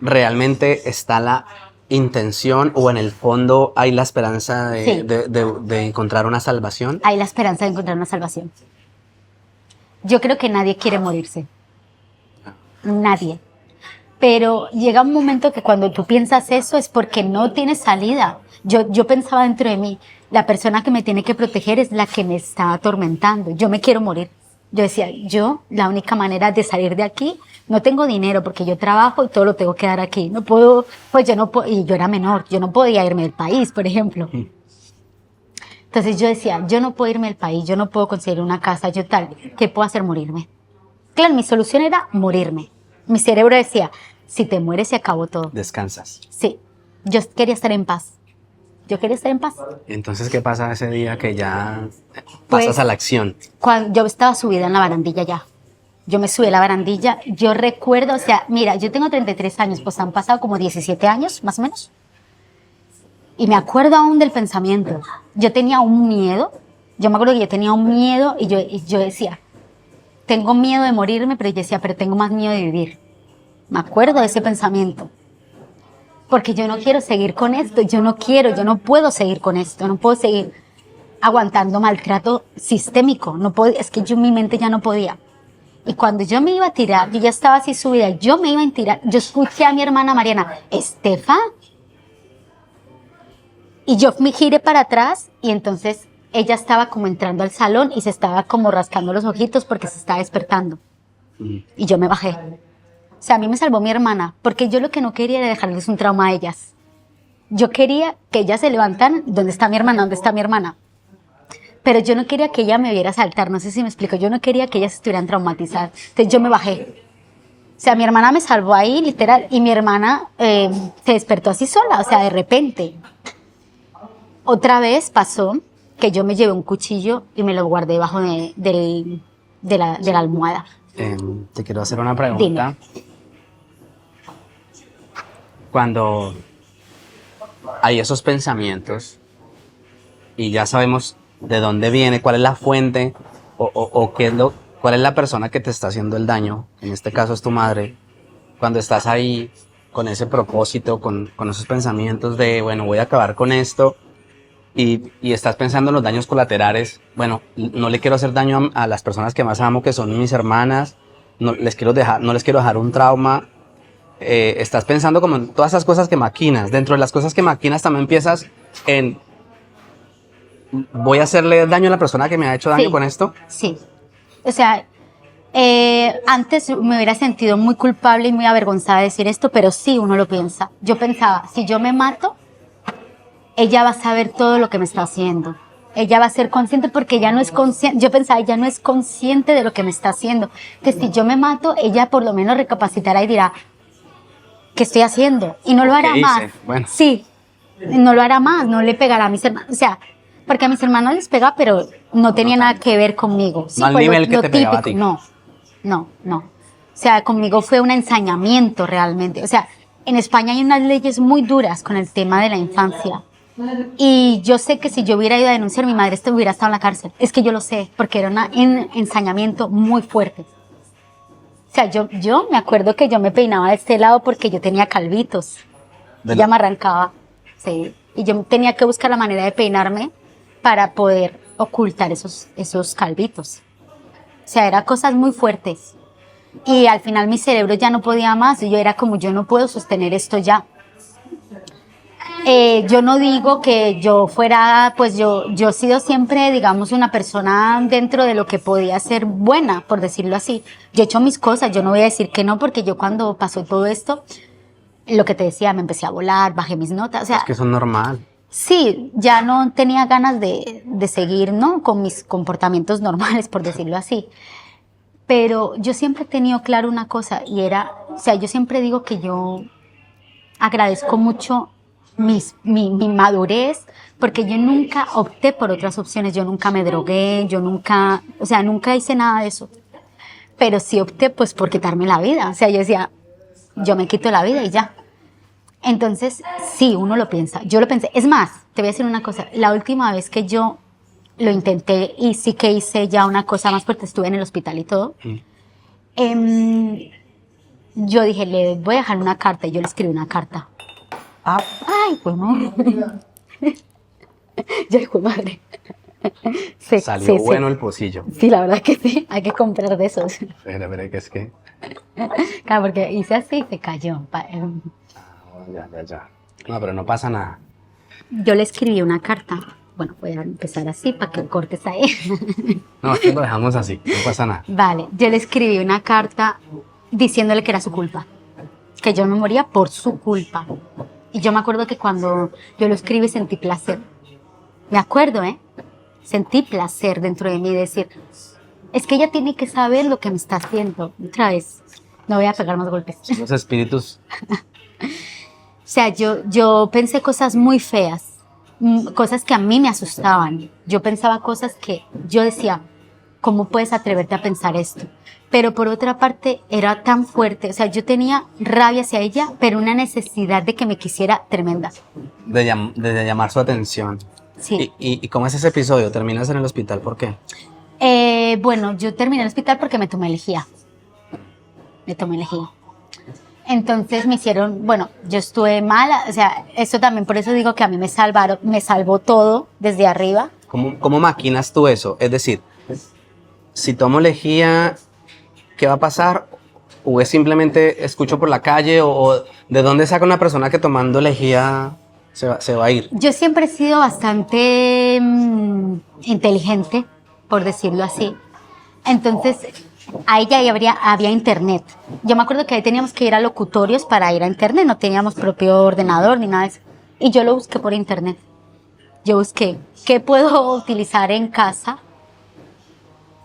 ¿realmente está la intención o en el fondo hay la esperanza Sí. de encontrar una salvación? Hay la esperanza de encontrar una salvación. Yo creo que nadie quiere morirse. Nadie. Pero llega un momento que cuando tú piensas eso es porque no tienes salida. Yo pensaba dentro de mí, la persona que me tiene que proteger es la que me está atormentando. Yo me quiero morir. Yo decía, la única manera de salir de aquí, no tengo dinero porque yo trabajo y todo lo tengo que dar aquí. No puedo, pues yo no puedo, y yo era menor, yo no podía irme del país, por ejemplo. Entonces yo decía, yo no puedo irme del país, yo no puedo conseguir una casa, yo tal, ¿qué puedo hacer? Morirme. Claro, mi solución era morirme. Mi cerebro decía, si te mueres se acabó todo. Descansas. Sí, yo quería estar en paz. Yo quería estar en paz. Entonces, ¿qué pasa ese día que ya Pues, pasas a la acción? Cuando yo estaba subida en la barandilla ya. Yo me subí a la barandilla. Yo recuerdo, o sea, mira, yo tengo 33 años, pues han pasado como 17 años, más o menos. Y me acuerdo aún del pensamiento. Yo tenía un miedo. Yo me acuerdo que yo tenía un miedo y yo decía, tengo miedo de morirme, pero yo decía, pero tengo más miedo de vivir. Me acuerdo de ese pensamiento. Porque yo no quiero seguir con esto, yo no puedo seguir con esto, no puedo seguir aguantando maltrato sistémico, no puedo, es que mi mente ya no podía. Y cuando yo me iba a tirar, yo ya estaba así subida, yo me iba a tirar, yo escuché a mi hermana Mariana, Estefa, y yo me giré para atrás y entonces ella estaba como entrando al salón y se estaba como rascando los ojitos porque se estaba despertando. Y yo me bajé. O sea, a mí me salvó mi hermana, porque yo lo que no quería era dejarles un trauma a ellas. Yo quería que ellas se levantaran, ¿dónde está mi hermana? ¿Dónde está mi hermana? Pero yo no quería que ella me viera saltar, no sé si me explico, yo no quería que ellas estuvieran traumatizadas. Entonces yo me bajé. O sea, mi hermana me salvó ahí, literal, y mi hermana se despertó así sola, o sea, de repente. Otra vez pasó que yo me llevé un cuchillo y me lo guardé debajo de la almohada. Te quiero hacer una pregunta. Dime. Cuando hay esos pensamientos y ya sabemos de dónde viene, cuál es la fuente o cuál es la persona que te está haciendo el daño, en este caso es tu madre, cuando estás ahí con ese propósito, con esos pensamientos de, bueno, voy a acabar con esto y estás pensando en los daños colaterales, bueno, no le quiero hacer daño a las personas que más amo, que son mis hermanas, no les quiero dejar un trauma. Estás pensando como en todas esas cosas que maquinas. Dentro de las cosas que maquinas también piensas en voy a hacerle daño a la persona que me ha hecho daño Sí, con esto. Sí. O sea, antes me hubiera sentido muy culpable y muy avergonzada de decir esto, pero sí uno lo piensa. Yo pensaba, si yo me mato, ella va a saber todo lo que me está haciendo. Ella va a ser consciente porque ella no es consciente. Yo pensaba, ella no es consciente de lo que me está haciendo. Que si yo me mato, ella por lo menos recapacitará y dirá, ¿qué estoy haciendo? Y no lo hará ¿Qué más. hice? Bueno. Sí, no lo hará más, no le pegará a mis hermanos. O sea, porque a mis hermanos les pega, pero no tenía nada que ver conmigo. Sí, No al fue nivel que te pegaba a ti. No. O sea, conmigo fue un ensañamiento realmente. O sea, en España hay unas leyes muy duras con el tema de la infancia. Y yo sé que si yo hubiera ido a denunciar, mi madre hubiera estado en la cárcel. Es que yo lo sé, porque era un ensañamiento muy fuerte. O sea, yo me acuerdo que yo me peinaba de este lado porque yo tenía calvitos. Ella me arrancaba, sí. Y yo tenía que buscar la manera de peinarme para poder ocultar esos calvitos. O sea, eran cosas muy fuertes. Y al final mi cerebro ya no podía más. Y yo era como, yo no puedo sostener esto ya. Yo no digo que yo fuera, pues yo he sido siempre, digamos, una persona dentro de lo que podía ser buena, por decirlo así. Yo he hecho mis cosas, yo no voy a decir que no, porque yo cuando pasó todo esto, lo que te decía, me empecé a volar, bajé mis notas, o sea, Es que eso es normal. Sí, ya no tenía ganas de seguir, ¿no? Con mis comportamientos normales, por decirlo así. Pero yo siempre he tenido claro una cosa y era, o sea, yo siempre digo que yo agradezco mucho mi madurez, porque yo nunca opté por otras opciones, yo nunca me drogué, yo nunca, o sea, nunca hice nada de eso. Pero sí opté pues por quitarme la vida, o sea, yo decía, yo me quito la vida y ya. Entonces, sí, uno lo piensa, yo lo pensé. Es más, te voy a decir una cosa, la última vez que yo lo intenté y sí que hice ya una cosa más porque estuve en el hospital y todo, yo dije, le voy a dejar una carta y yo le escribí una carta. Ah, Ay, pues no. Ya hijo de madre. Sí, salió sí, bueno sí. el pocillo. Sí, la verdad que sí, hay que comprar de esos. Espera, que es que... Claro, porque hice así y se cayó. Ya. No, pero no pasa nada. Yo le escribí una carta. Bueno, voy a empezar así para que cortes ahí. No, es que lo dejamos así, no pasa nada. Vale, yo le escribí una carta diciéndole que era su culpa, que yo me moría por su culpa. Y yo me acuerdo que cuando yo lo escribí sentí placer. Me acuerdo, ¿eh? Sentí placer dentro de mí decir, es que ella tiene que saber lo que me está haciendo. Otra vez, no voy a pegar más golpes. Los espíritus. O sea, yo pensé cosas muy feas, cosas que a mí me asustaban. Yo pensaba cosas que yo decía, ¿cómo puedes atreverte a pensar esto? Pero por otra parte era tan fuerte, o sea, yo tenía rabia hacia ella, pero una necesidad de que me quisiera tremenda. De llamar su atención. Sí. ¿Y cómo es ese episodio? ¿Terminas en el hospital? ¿Por qué? Bueno, yo terminé en el hospital porque me tomé lejía. Entonces me hicieron, bueno, yo estuve mala, o sea, eso también, por eso digo que a mí me salvó todo desde arriba. ¿Cómo maquinas tú eso? Es decir, si tomo lejía, ¿qué va a pasar? ¿O es simplemente escucho por la calle? ¿O de dónde saca una persona que tomando lejía se va a ir? Yo siempre he sido bastante inteligente, por decirlo así. Entonces, ahí ya había internet. Yo me acuerdo que ahí teníamos que ir a locutorios para ir a internet, no teníamos propio ordenador ni nada de eso. Y yo lo busqué por internet. Yo busqué qué puedo utilizar en casa,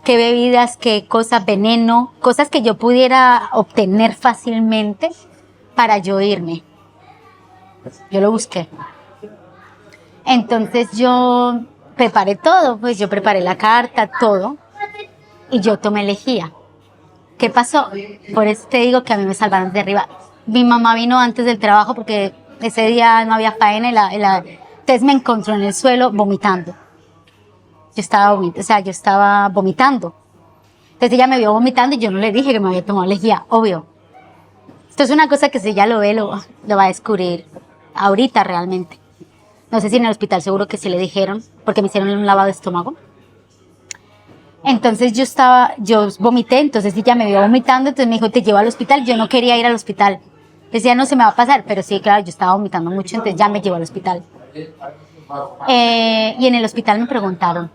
qué bebidas, qué cosas, veneno, cosas que yo pudiera obtener fácilmente para yo irme. Yo lo busqué. Entonces yo preparé todo, pues yo preparé la carta, todo. Y yo tomé lejía. ¿Qué pasó? Por eso te digo que a mí me salvaron de arriba. Mi mamá vino antes del trabajo porque ese día no había faena entonces me encontró en el suelo vomitando. Yo estaba vomitando. Entonces ella me vio vomitando y yo no le dije que me había tomado lejía, obvio. Esto es una cosa que si ella lo ve, lo va a descubrir ahorita realmente. No sé si en el hospital seguro que sí le dijeron, porque me hicieron un lavado de estómago. Entonces yo vomité, entonces ella me vio vomitando, entonces me dijo, te llevo al hospital. Yo no quería ir al hospital. Decía, no se me va a pasar, pero sí, claro, yo estaba vomitando mucho, entonces ya me llevó al hospital. Y en el hospital me preguntaron,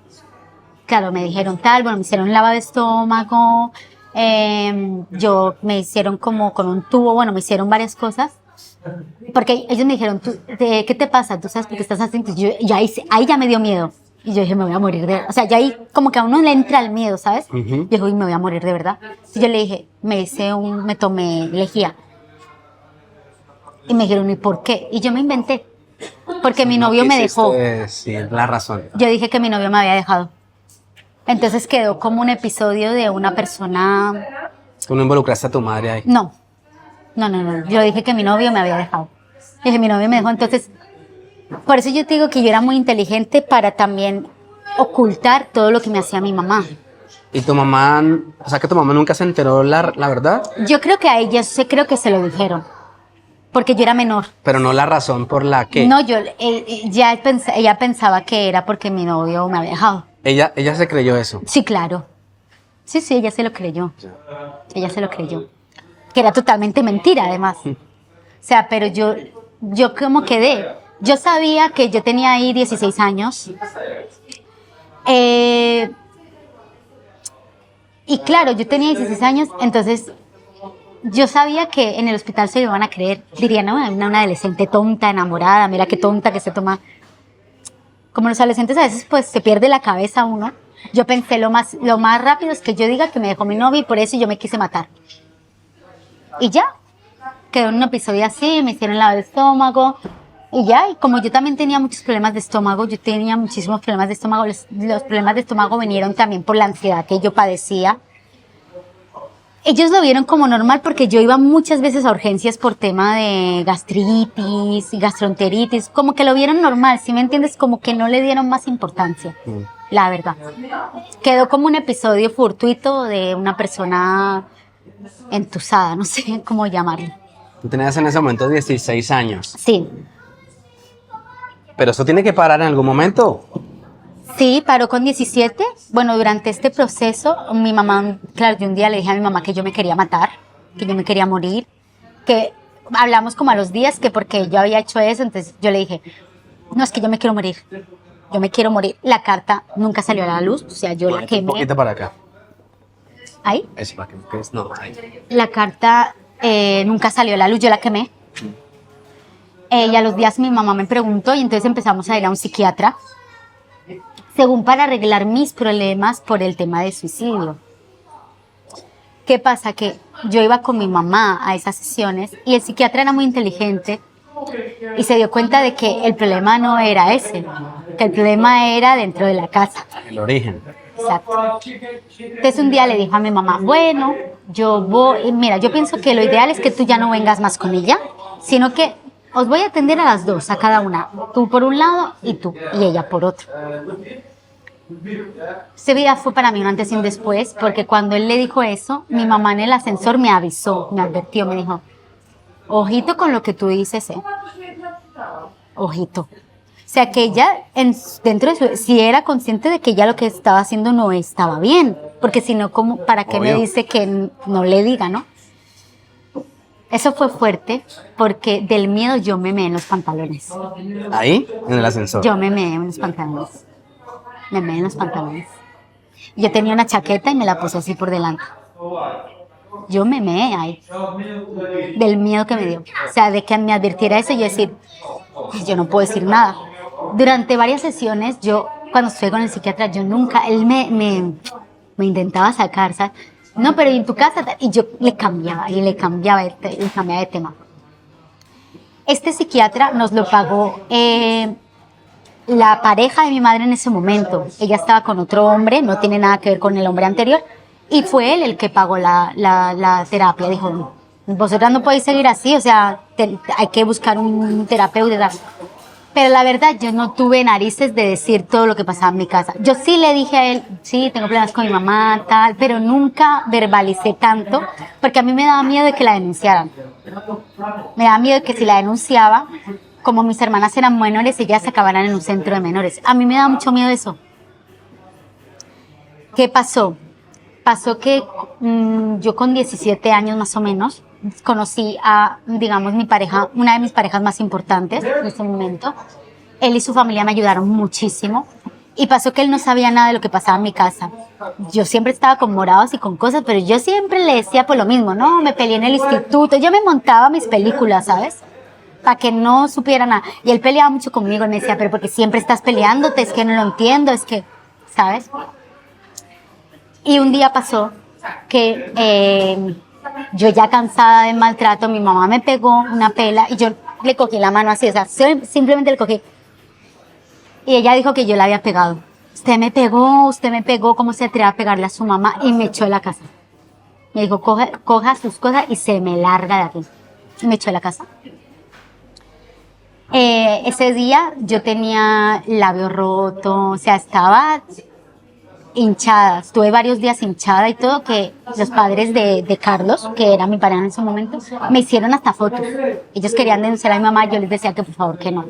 claro, me dijeron tal, bueno, me hicieron un lavado de estómago, me hicieron como con un tubo, bueno, me hicieron varias cosas. Porque ellos me dijeron, ¿qué te pasa? ¿Tú sabes por qué estás así? Entonces ahí ya me dio miedo. Y yo dije, me voy a morir de verdad. O sea, ya ahí como que a uno le entra el miedo, ¿sabes? Yo dije, uy, me voy a morir de verdad. Entonces yo le dije, me tomé lejía. Y me dijeron, ¿y por qué? Y yo me inventé. Porque mi novio me dejó. Sí, la razón. Yo dije que mi novio me había dejado. Entonces quedó como un episodio de una persona... ¿Tú no involucraste a tu madre ahí? No. Yo dije que mi novio me había dejado. Dije, mi novio me dejó, entonces... Por eso yo te digo que yo era muy inteligente para también ocultar todo lo que me hacía mi mamá. ¿Y tu mamá, o sea que tu mamá nunca se enteró la verdad? Yo creo que a ella, creo que se lo dijeron, porque yo era menor. Pero no la razón por la que... No, ella pensaba que era porque mi novio me había dejado. Ella se creyó eso. Sí, claro. Sí, ella se lo creyó. Ella se lo creyó. Que era totalmente mentira, además. O sea, pero yo como quedé... Yo sabía que yo tenía ahí 16 años. Y claro, yo tenía 16 años, entonces yo sabía que en el hospital se lo iban a creer. Dirían, no, una adolescente tonta, enamorada, mira qué tonta que se toma. como los adolescentes a veces pues se pierde la cabeza uno, yo pensé lo más rápido es que yo diga que me dejó mi novio y por eso yo me quise matar. Y ya, quedó en un episodio así, me hicieron lavado de estómago y ya, y como yo también tenía muchos problemas de estómago, yo tenía muchísimos problemas de estómago, los problemas de estómago vinieron también por la ansiedad que yo padecía. Ellos lo vieron como normal porque yo iba muchas veces a urgencias por tema de gastritis y gastroenteritis, como que lo vieron normal, ¿sí me entiendes? Como que no le dieron más importancia, la verdad. Quedó como un episodio fortuito de una persona entusada, no sé cómo llamarlo. Tú tenías en ese momento 16 años. Sí. Pero eso tiene que parar en algún momento. Sí, paró con 17. Bueno, durante este proceso, mi mamá, claro, yo un día le dije a mi mamá que yo me quería matar, que yo me quería morir, que hablamos como a los días, que porque yo había hecho eso, entonces yo le dije, no, es que yo me quiero morir, yo me quiero morir. La carta nunca salió a la luz, o sea, yo la quemé. Un poquito para acá. ¿Ahí? Es para que es no, ahí. La carta nunca salió a la luz, yo la quemé. Y a los días mi mamá me preguntó y entonces empezamos a ir a un psiquiatra, según para arreglar mis problemas por el tema de suicidio. ¿Qué pasa? Que yo iba con mi mamá a esas sesiones y el psiquiatra era muy inteligente y se dio cuenta de que el problema no era ese, que el problema era dentro de la casa. El origen. Exacto. Entonces un día le dijo a mi mamá, bueno, yo voy, mira, yo pienso que lo ideal es que tú ya no vengas más con ella, sino que os voy a atender a las dos, a cada una, tú por un lado y ella por otro. Ese día fue para mí un antes y un después, porque cuando él le dijo eso, mi mamá en el ascensor me avisó, me advirtió, me dijo, ojito con lo que tú dices, ojito. O sea, que ella, dentro de su, sí era consciente de que ella lo que estaba haciendo no estaba bien, porque si no, ¿para qué me dice que no le diga, no? Eso fue fuerte, porque del miedo yo me meé en los pantalones. ¿Ahí? En el ascensor. Yo me meé en los pantalones. Me meé en los pantalones. Yo tenía una chaqueta y me la puse así por delante. Yo me meé ahí. Del miedo que me dio. O sea, de que me advirtiera eso y yo decir, yo no puedo decir nada. Durante varias sesiones, yo, cuando estuve con el psiquiatra, yo nunca, él me intentaba sacar, ¿sabes? No, pero ¿y en tu casa? Y yo le cambiaba de tema. Este psiquiatra nos lo pagó la pareja de mi madre en ese momento. Ella estaba con otro hombre, no tiene nada que ver con el hombre anterior, y fue él el que pagó la terapia. Dijo, vosotras no podéis seguir así, o sea, hay que buscar un terapeuta. Pero la verdad, yo no tuve narices de decir todo lo que pasaba en mi casa. Yo sí le dije a él, sí, tengo problemas con mi mamá, tal, pero nunca verbalicé tanto, porque a mí me daba miedo de que la denunciaran. Me daba miedo de que si la denunciaba, como mis hermanas eran menores, ellas se acabaran en un centro de menores. A mí me daba mucho miedo eso. ¿Qué pasó? Pasó que yo con 17 años más o menos, conocí a, digamos, mi pareja, una de mis parejas más importantes en ese momento. Él y su familia me ayudaron muchísimo. Y pasó que él no sabía nada de lo que pasaba en mi casa. Yo siempre estaba con morados y con cosas, pero yo siempre le decía por lo mismo, no, me peleé en el instituto. Yo me montaba mis películas, ¿sabes? Para que no supiera nada. Y él peleaba mucho conmigo y me decía, pero porque siempre estás peleándote, es que no lo entiendo, es que, ¿sabes? Y un día pasó que yo ya cansada del maltrato, mi mamá me pegó una pela y yo le cogí la mano así, o sea, simplemente le cogí. Y ella dijo que yo la había pegado. Usted me pegó, ¿cómo se atreve a pegarle a su mamá? Y me echó de la casa. Me dijo, coja sus cosas y se me larga de aquí. Y me echó de la casa. Ese día yo tenía labio roto, o sea, estaba hinchada, estuve varios días hinchada y todo, que los padres de Carlos, que era mi pareja en ese momento, me hicieron hasta fotos. Ellos querían denunciar a mi mamá, yo les decía que por favor que no.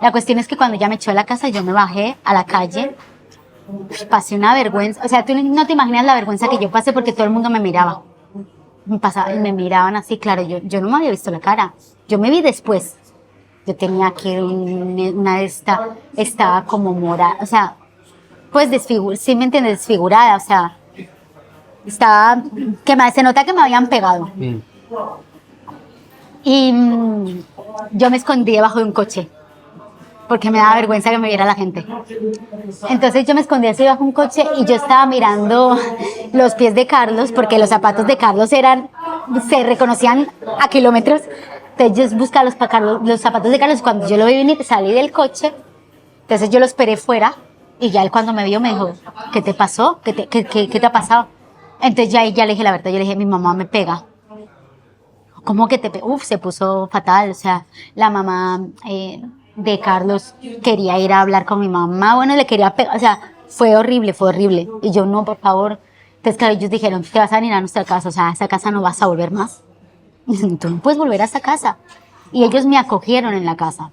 La cuestión es que cuando ella me echó de la casa, yo me bajé a la calle, pasé una vergüenza, o sea, tú no te imaginas la vergüenza que yo pasé porque todo el mundo me miraba. Me miraban así, claro, yo no me había visto la cara, yo me vi después. Yo tenía aquí estaba como morada, o sea, pues sí me entiendes, desfigurada, o sea, estaba, se nota que me habían pegado. Y yo me escondí debajo de un coche. porque me daba vergüenza que me viera la gente. Entonces yo me escondí así bajo un coche y yo estaba mirando los pies de Carlos, porque los zapatos de Carlos se reconocían a kilómetros. Entonces yo buscaba los zapatos de Carlos. Cuando yo lo vi venir, salí del coche, entonces yo lo esperé fuera y ya él cuando me vio me dijo, ¿qué te pasó? ¿Qué te ha pasado? Entonces ya le dije la verdad, yo le dije, mi mamá me pega. ¿Cómo que te pega? Uf, se puso fatal, o sea, la mamá de Carlos quería ir a hablar con mi mamá, bueno, le quería pegar, o sea, fue horrible. Y yo, no, por favor. Entonces, claro, ellos dijeron, te vas a venir a nuestra casa, o sea, a esa casa no vas a volver más. Y yo, tú no puedes volver a esa casa. Y ellos me acogieron en la casa.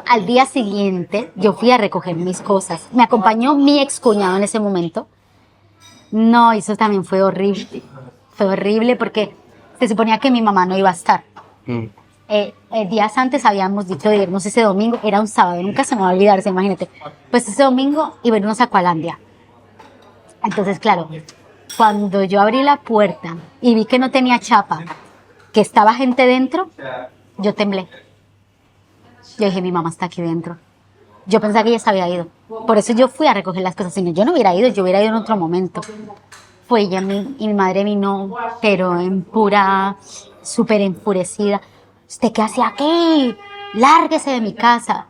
Al día siguiente, yo fui a recoger mis cosas. Me acompañó mi excuñado en ese momento. No, eso también fue horrible. Fue horrible porque se suponía que mi mamá no iba a estar. Días antes habíamos dicho de irnos ese domingo, era un sábado, nunca se me va a olvidar, imagínate. Pues ese domingo iba a irnos a Aqualandia. Entonces, claro, cuando yo abrí la puerta y vi que no tenía chapa, que estaba gente dentro, yo temblé. Yo dije, mi mamá está aquí dentro. Yo pensaba que ella se había ido. Por eso yo fui a recoger las cosas. Si no, yo no hubiera ido, yo hubiera ido en otro momento. Fue ella y mi madre vino, pero súper enfurecida. ¿Usted qué hacía aquí? Lárguese de mi casa.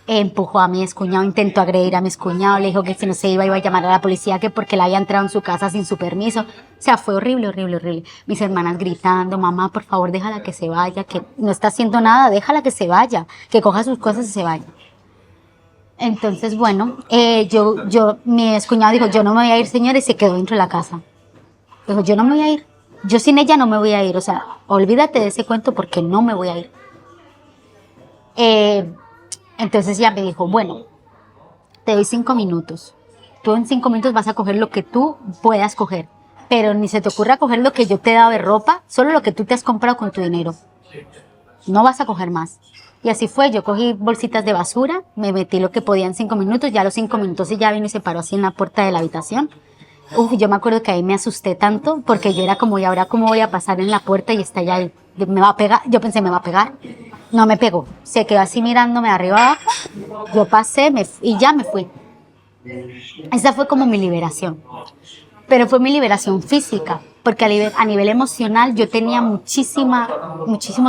Empujó a mi excuñado, intentó agredir a mi excuñado, le dijo que si no se iba a llamar a la policía, que porque la había entrado en su casa sin su permiso. O sea, fue horrible. Mis hermanas gritando, mamá, por favor, déjala que se vaya, que no está haciendo nada, déjala que se vaya, que coja sus cosas y se vaya. Entonces, bueno, mi excuñado dijo, yo no me voy a ir, señora, y se quedó dentro de la casa. Dijo, yo no me voy a ir, yo sin ella no me voy a ir, o sea, olvídate de ese cuento porque no me voy a ir. Entonces ella me dijo, bueno, te doy 5 minutos. Tú en 5 minutos vas a coger lo que tú puedas coger, pero ni se te ocurra coger lo que yo te he dado de ropa, solo lo que tú te has comprado con tu dinero. No vas a coger más. Y así fue, yo cogí bolsitas de basura, me metí lo que podía en 5 minutos, ya a los 5 minutos ella vino y se paró así en la puerta de la habitación. Yo me acuerdo que ahí me asusté tanto, porque yo era como, ¿y ahora cómo voy a pasar en la puerta y está ya, me va a pegar? Yo pensé, me va a pegar. No me pegó, se quedó así mirándome de arriba abajo, yo pasé y ya me fui. Esa fue como mi liberación, pero fue mi liberación física, porque a nivel emocional yo tenía muchísimo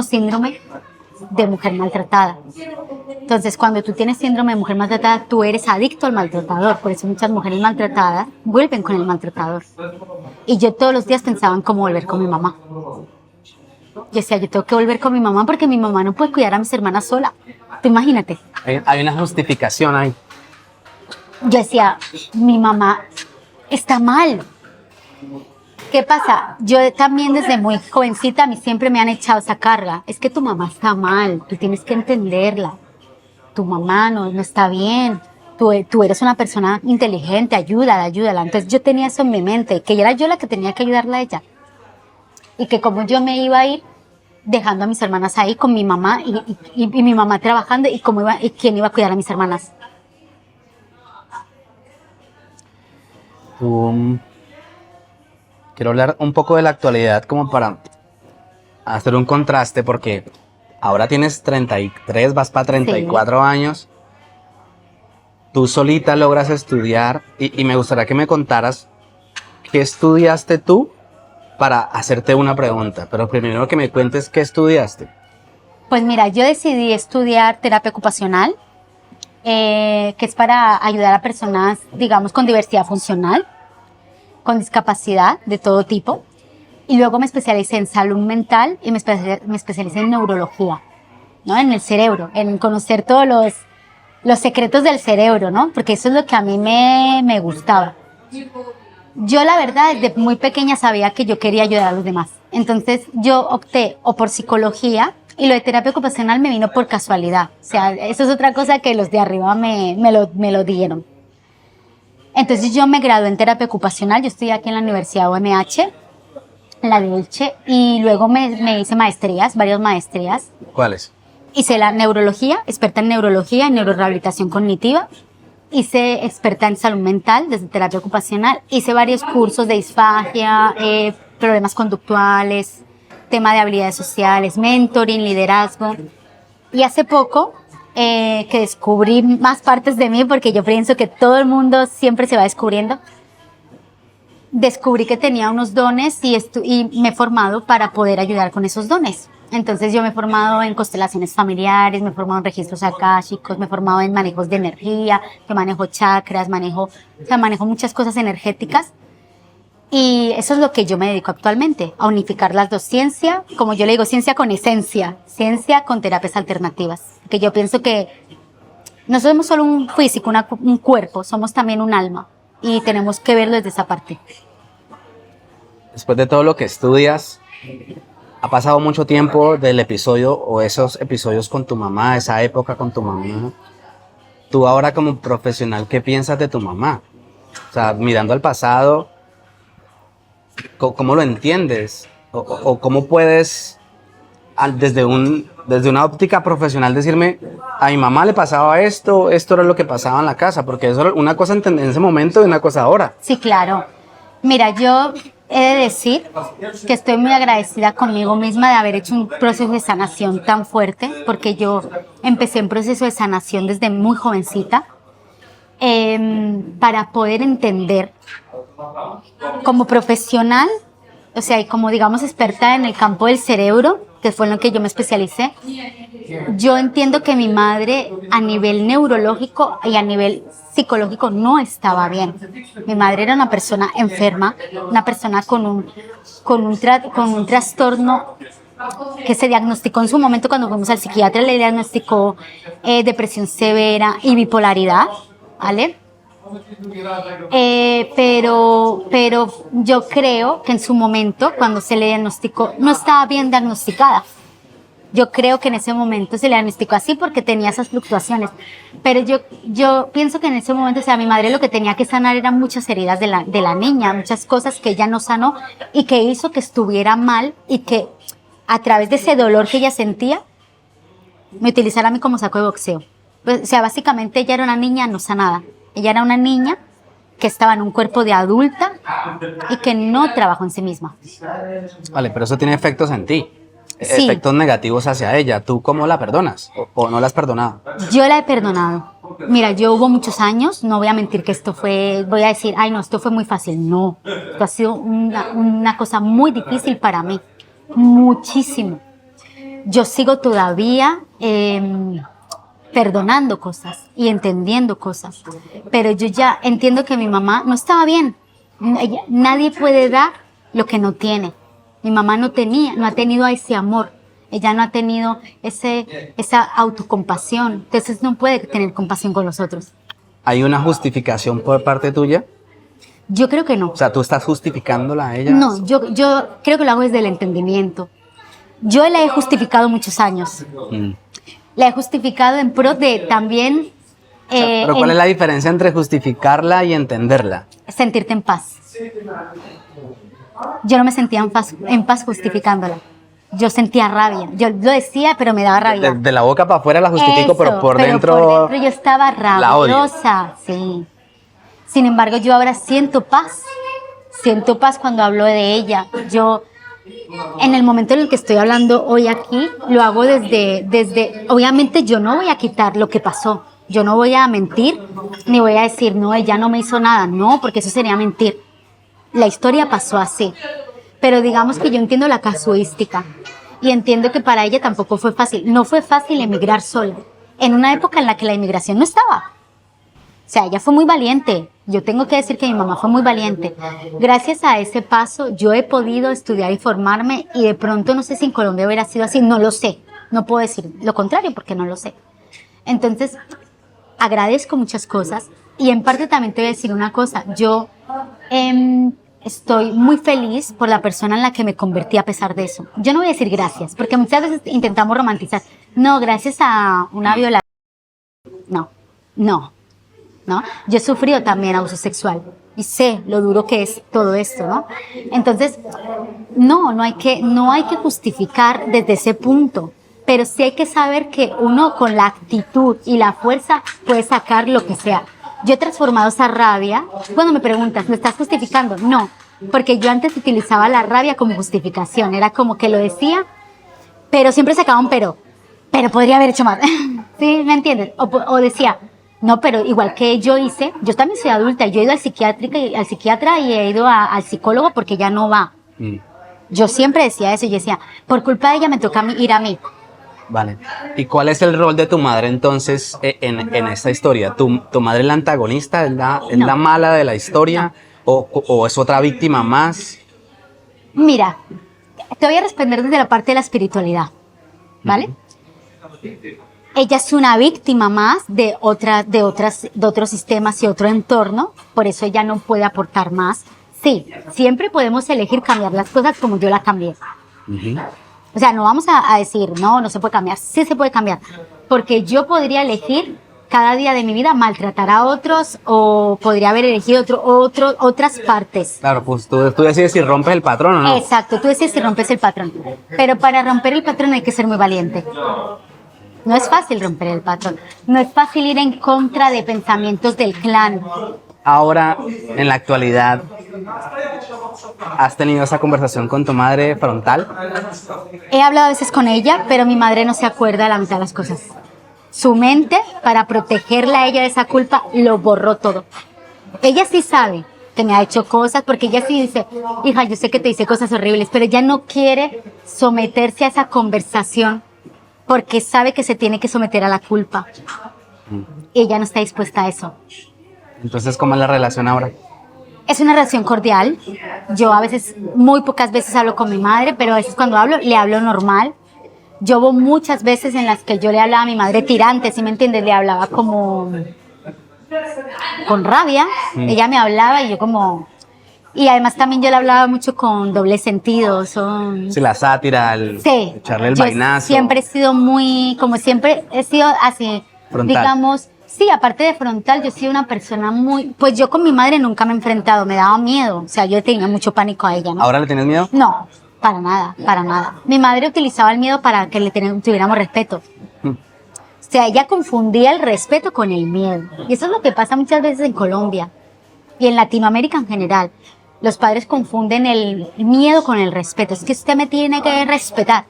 síndrome de mujer maltratada. Entonces, cuando tú tienes síndrome de mujer maltratada, tú eres adicto al maltratador. Por eso muchas mujeres maltratadas vuelven con el maltratador. Y yo todos los días pensaba en cómo volver con mi mamá. Yo decía, yo tengo que volver con mi mamá porque mi mamá no puede cuidar a mis hermanas sola. Tú imagínate. Hay una justificación ahí. Yo decía, mi mamá está mal. ¿Qué pasa? Yo también desde muy jovencita a mí siempre me han echado esa carga. Es que tu mamá está mal, tú tienes que entenderla. Tu mamá no está bien. Tú eres una persona inteligente, ayúdala. Entonces yo tenía eso en mi mente, que era yo la que tenía que ayudarla a ella. Y que como yo me iba a ir dejando a mis hermanas ahí con mi mamá y mi mamá trabajando y quién iba a cuidar a mis hermanas. Quiero hablar un poco de la actualidad como para hacer un contraste porque ahora tienes 33, vas para 34 años. Tú solita logras estudiar y me gustaría que me contaras qué estudiaste tú para hacerte una pregunta. Pero primero que me cuentes qué estudiaste. Pues mira, yo decidí estudiar terapia ocupacional, que es para ayudar a personas, digamos, con diversidad funcional, con discapacidad de todo tipo. Y luego me especialicé en salud mental y me especialicé en neurología, ¿no? En el cerebro, en conocer todos los secretos del cerebro, ¿no? Porque eso es lo que a mí me gustaba. Yo la verdad desde muy pequeña sabía que yo quería ayudar a los demás. Entonces yo opté o por psicología y lo de terapia ocupacional me vino por casualidad. O sea, eso es otra cosa que los de arriba me lo dieron. Entonces yo me gradué en terapia ocupacional, yo estudié aquí en la Universidad UMH, en la de Elche, y luego me hice varias maestrías. ¿Cuáles? Hice la neurología, experta en neurología, en neurorehabilitación cognitiva. Hice experta en salud mental desde terapia ocupacional. Hice varios cursos de disfagia, problemas conductuales, tema de habilidades sociales, mentoring, liderazgo. Y hace poco que descubrí más partes de mí, porque yo pienso que todo el mundo siempre se va descubriendo. Descubrí que tenía unos dones y me he formado para poder ayudar con esos dones. Entonces yo me he formado en constelaciones familiares, me he formado en registros akáshicos, me he formado en manejos de energía, que manejo chakras, manejo muchas cosas energéticas. Y eso es lo que yo me dedico actualmente, a unificar las dos, ciencia, como yo le digo, ciencia con esencia, ciencia con terapias alternativas. Que yo pienso que no somos solo un físico, un cuerpo, somos también un alma y tenemos que verlo desde esa parte. Después de todo lo que estudias, ha pasado mucho tiempo del episodio o esos episodios con tu mamá, esa época con tu mamá. Tú ahora como profesional, ¿qué piensas de tu mamá? O sea, mirando al pasado, ¿cómo lo entiendes? O ¿cómo puedes, desde una óptica profesional, decirme, a mi mamá le pasaba esto era lo que pasaba en la casa? Porque eso era una cosa en ese momento y una cosa ahora. Sí, claro. Mira, yo he de decir que estoy muy agradecida conmigo misma de haber hecho un proceso de sanación tan fuerte, porque yo empecé un proceso de sanación desde muy jovencita, para poder entender como profesional, o sea, y como digamos experta en el campo del cerebro, que fue en lo que yo me especialicé. Yo entiendo que mi madre a nivel neurológico y a nivel psicológico no estaba bien. Mi madre era una persona enferma, una persona con un trastorno que se diagnosticó en su momento cuando fuimos al psiquiatra, le diagnosticó depresión severa y bipolaridad, ¿vale? Pero yo creo que en su momento, cuando se le diagnosticó, no estaba bien diagnosticada. Yo creo que en ese momento se le diagnosticó así porque tenía esas fluctuaciones. Pero yo pienso que en ese momento, o sea, mi madre lo que tenía que sanar eran muchas heridas de la niña, muchas cosas que ella no sanó y que hizo que estuviera mal y que a través de ese dolor que ella sentía, me utilizara a mí como saco de boxeo. Pues, o sea, básicamente ella era una niña no sanada. Ella era una niña que estaba en un cuerpo de adulta y que no trabajó en sí misma. Vale, pero eso tiene efectos en ti. Sí. Efectos negativos hacia ella. ¿Tú cómo la perdonas? ¿O no la has perdonado? Yo la he perdonado. Mira, yo hubo muchos años, no voy a mentir que voy a decir, ay no, esto fue muy fácil. No, esto ha sido una cosa muy difícil para mí. Muchísimo. Yo sigo todavía perdonando cosas y entendiendo cosas, pero yo ya entiendo que mi mamá no estaba bien. Nadie puede dar lo que no tiene. Mi mamá no ha tenido ese amor, ella no ha tenido esa autocompasión, entonces no puede tener compasión con los otros. ¿Hay una justificación por parte tuya? Yo creo que no. O sea, ¿tú estás justificándola a ella? No, yo creo que lo hago desde el entendimiento. Yo la he justificado muchos años. La he justificado en pro de también... pero ¿cuál es la diferencia entre justificarla y entenderla? Sentirte en paz. Yo no me sentía en paz justificándola. Yo sentía rabia. Yo lo decía, pero me daba rabia. De la boca para afuera la justifico, pero por dentro yo estaba rabiosa. Sí. Sin embargo, yo ahora siento paz. Siento paz cuando hablo de ella. Yo, en el momento en el que estoy hablando hoy aquí, lo hago desde... Obviamente yo no voy a quitar lo que pasó. Yo no voy a mentir, ni voy a decir, no, ella no me hizo nada. No, porque eso sería mentir. La historia pasó así. Pero digamos que yo entiendo la casuística. Y entiendo que para ella tampoco fue fácil. No fue fácil emigrar sola. En una época en la que la inmigración no estaba. O sea, ella fue muy valiente. Yo tengo que decir que mi mamá fue muy valiente. Gracias a ese paso, yo he podido estudiar y formarme, y de pronto no sé si en Colombia hubiera sido así, no lo sé. No puedo decir lo contrario porque no lo sé. Entonces, agradezco muchas cosas, y en parte también te voy a decir una cosa. Yo estoy muy feliz por la persona en la que me convertí a pesar de eso. Yo no voy a decir gracias, porque muchas veces intentamos romantizar. No, gracias a una violación. No. Yo he sufrido también abuso sexual y sé lo duro que es todo esto, ¿no? Entonces, no hay que justificar desde ese punto, pero sí hay que saber que uno con la actitud y la fuerza puede sacar lo que sea. Yo he transformado esa rabia. Cuando me preguntas, ¿me estás justificando? No, porque yo antes utilizaba la rabia como justificación, era como que lo decía, pero siempre sacaba un pero pero podría haber hecho más. ¿Sí? ¿Me entiendes? O decía, no, pero igual que yo hice, yo también soy adulta, yo he ido al psiquiatra y he ido al psicólogo porque ya no va. Yo siempre decía eso, yo decía, por culpa de ella me toca ir a mí. Vale. ¿Y cuál es el rol de tu madre entonces en esta historia? ¿Tu madre es la antagonista? ¿Es la mala de la historia? ¿O es otra víctima más? Mira, te voy a responder desde la parte de la espiritualidad, ¿vale? Ella es una víctima más de otros sistemas y otro entorno, por eso ella no puede aportar más. Sí, siempre podemos elegir cambiar las cosas como yo las cambié. O sea, no vamos a decir, no se puede cambiar. Sí se puede cambiar, porque yo podría elegir cada día de mi vida maltratar a otros o podría haber elegido otras partes. Claro, pues tú decides si rompes el patrón o no. Exacto, tú decides si rompes el patrón. Pero para romper el patrón hay que ser muy valiente. No es fácil romper el patrón. No es fácil ir en contra de pensamientos del clan. Ahora, en la actualidad, ¿has tenido esa conversación con tu madre frontal? He hablado a veces con ella, pero mi madre no se acuerda de la mitad de las cosas. Su mente, para protegerla a ella de esa culpa, lo borró todo. Ella sí sabe que me ha hecho cosas, porque ella sí dice, hija, yo sé que te hice cosas horribles, pero ella no quiere someterse a esa conversación porque sabe que se tiene que someter a la culpa. Ella no está dispuesta a eso. Entonces, ¿cómo es la relación ahora? Es una relación cordial. Yo a veces, muy pocas veces hablo con mi madre, pero a veces cuando hablo, le hablo normal. Yo hubo muchas veces en las que yo le hablaba a mi madre tirante, ¿sí me entiendes? Le hablaba como con rabia. Ella me hablaba y yo como... Y además también yo le hablaba mucho con doble sentido. Sí, la sátira, sí, echarle el yo vainazo. Siempre he sido muy... Como siempre he sido así, frontal. Digamos... Sí, aparte de frontal, yo soy una persona muy... Pues yo con mi madre nunca me he enfrentado, me daba miedo. O sea, yo tenía mucho pánico a ella, ¿no? ¿Ahora le tienes miedo? No, para nada, para nada. Mi madre utilizaba el miedo para que tuviéramos respeto. O sea, ella confundía el respeto con el miedo. Y eso es lo que pasa muchas veces en Colombia y en Latinoamérica en general. Los padres confunden el miedo con el respeto. Es que usted me tiene que respetar.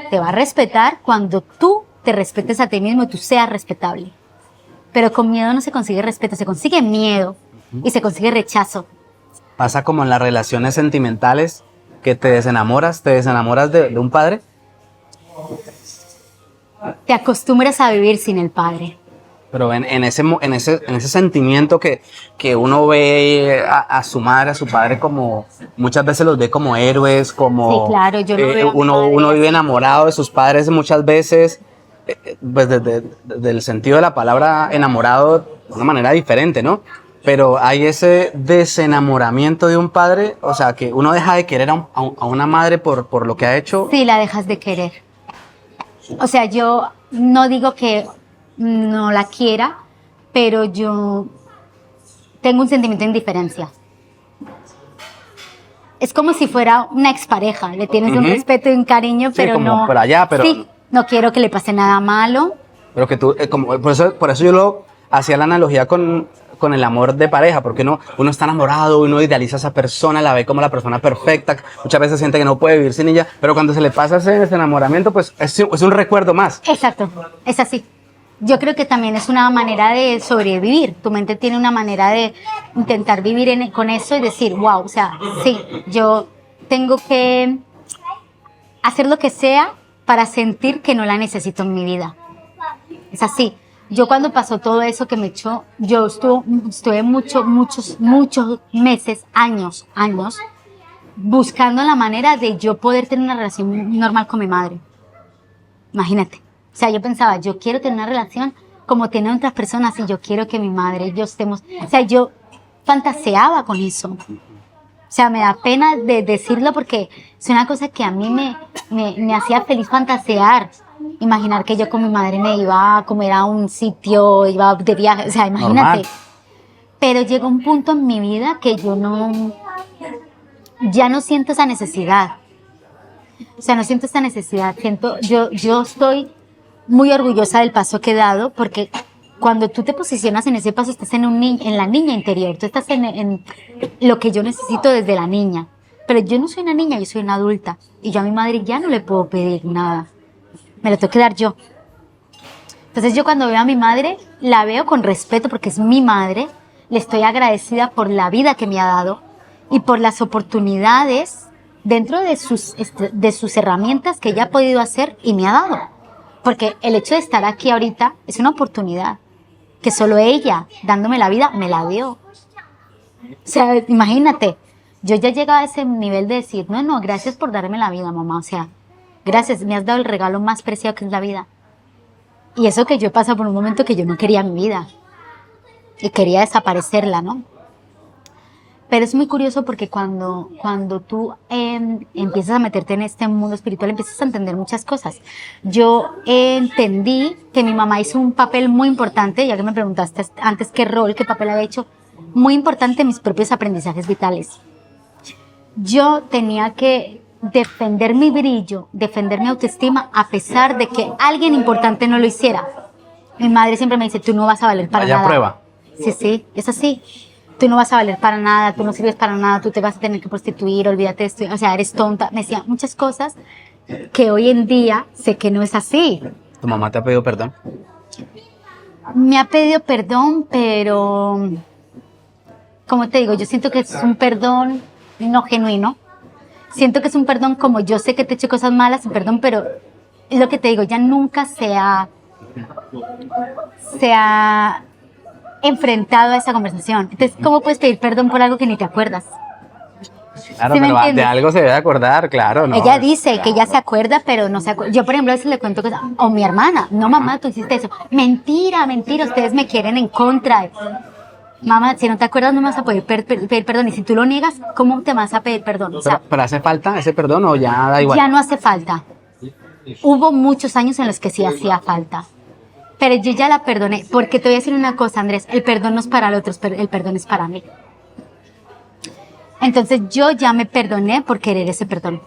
Te va a respetar cuando tú te respetes a ti mismo y tú seas respetable. Pero con miedo no se consigue respeto, se consigue miedo y se consigue rechazo. Pasa como en las relaciones sentimentales, que te desenamoras de un padre. Te acostumbras a vivir sin el padre. Pero en ese sentimiento que uno ve a su madre, a su padre, como muchas veces los ve como héroes, como sí, claro, yo no veo uno vive enamorado de sus padres muchas veces. Pues desde el sentido de la palabra enamorado de una manera diferente, ¿no? Pero hay ese desenamoramiento de un padre, o sea, que uno deja de querer a una madre por lo que ha hecho. Sí, la dejas de querer. O sea, yo no digo que no la quiera, pero yo tengo un sentimiento de indiferencia. Es como si fuera una expareja, le tienes un respeto y un cariño, sí, pero como no... por allá, pero... Sí, no quiero que le pase nada malo. Pero que tú, por eso yo lo hacía la analogía con el amor de pareja, porque uno está enamorado, uno idealiza a esa persona, la ve como la persona perfecta, muchas veces siente que no puede vivir sin ella, pero cuando se le pasa ese enamoramiento, pues es un recuerdo más. Exacto, es así. Yo creo que también es una manera de sobrevivir. Tu mente tiene una manera de intentar vivir con eso y decir, wow, o sea, sí, yo tengo que hacer lo que sea para sentir que no la necesito en mi vida. Es así. Yo cuando pasó todo eso que me echó, yo estuve muchos meses, años, buscando la manera de yo poder tener una relación normal con mi madre. Imagínate. O sea, yo pensaba, yo quiero tener una relación como tienen otras personas y yo quiero que mi madre y yo estemos... O sea, yo fantaseaba con eso. O sea, me da pena de decirlo porque es una cosa que a mí me hacía feliz fantasear. Imaginar que yo con mi madre me iba a comer a un sitio, iba de viaje, o sea, imagínate. Normal. Pero llegó un punto en mi vida que ya no siento esa necesidad. O sea, no siento esa necesidad. Yo estoy muy orgullosa del paso que he dado porque cuando tú te posicionas en ese paso estás en la niña interior, tú estás en lo que yo necesito desde la niña. Pero yo no soy una niña, yo soy una adulta y yo a mi madre ya no le puedo pedir nada. me lo tengo que dar yo. Entonces yo cuando veo a mi madre, la veo con respeto porque es mi madre, le estoy agradecida por la vida que me ha dado y por las oportunidades dentro de sus herramientas que ella ha podido hacer y me ha dado. Porque el hecho de estar aquí ahorita es una oportunidad que solo ella, dándome la vida, me la dio. O sea, imagínate, yo ya llegaba a ese nivel de decir, no, gracias por darme la vida, mamá. O sea, gracias, me has dado el regalo más preciado que es la vida. Y eso que yo he pasado por un momento que yo no quería mi vida. Y quería desaparecerla, ¿no? Pero es muy curioso porque cuando tú empiezas a meterte en este mundo espiritual, empiezas a entender muchas cosas. Yo entendí que mi mamá hizo un papel muy importante, ya que me preguntaste antes qué papel había hecho, muy importante en mis propios aprendizajes vitales. Yo tenía que defender mi brillo, defender mi autoestima, a pesar de que alguien importante no lo hiciera. Mi madre siempre me dice, tú no vas a valer para nada. Vaya prueba. Sí, es así. Tú no vas a valer para nada, tú no sirves para nada, tú te vas a tener que prostituir, olvídate de esto, o sea, eres tonta. Me decía muchas cosas que hoy en día sé que no es así. ¿Tu mamá te ha pedido perdón? Me ha pedido perdón, pero, como te digo, yo siento que es un perdón no genuino. Siento que es un perdón como yo sé que te he hecho cosas malas, perdón, pero es lo que te digo, ya nunca se ha enfrentado a esa conversación. Entonces, ¿cómo puedes pedir perdón por algo que ni te acuerdas? Claro, ¿Sí me pero entiendes? de algo se debe acordar, claro, ¿no? Ella dice que ella se acuerda, pero no se acuerda. Yo, por ejemplo, a veces le cuento cosas, o mi hermana, no, mamá, tú hiciste eso. Mentira, ustedes me quieren en contra. Mamá, si no te acuerdas no me vas a poder pedir perdón. Y si tú lo niegas, ¿cómo te vas a pedir perdón? O sea, ¿Pero hace falta ese perdón o ya da igual? ya no hace falta. Hubo muchos años en los que sí hacía falta. Pero yo ya la perdoné, porque te voy a decir una cosa, Andrés, el perdón no es para los otros, el perdón es para mí. Entonces yo ya me perdoné por querer ese perdón.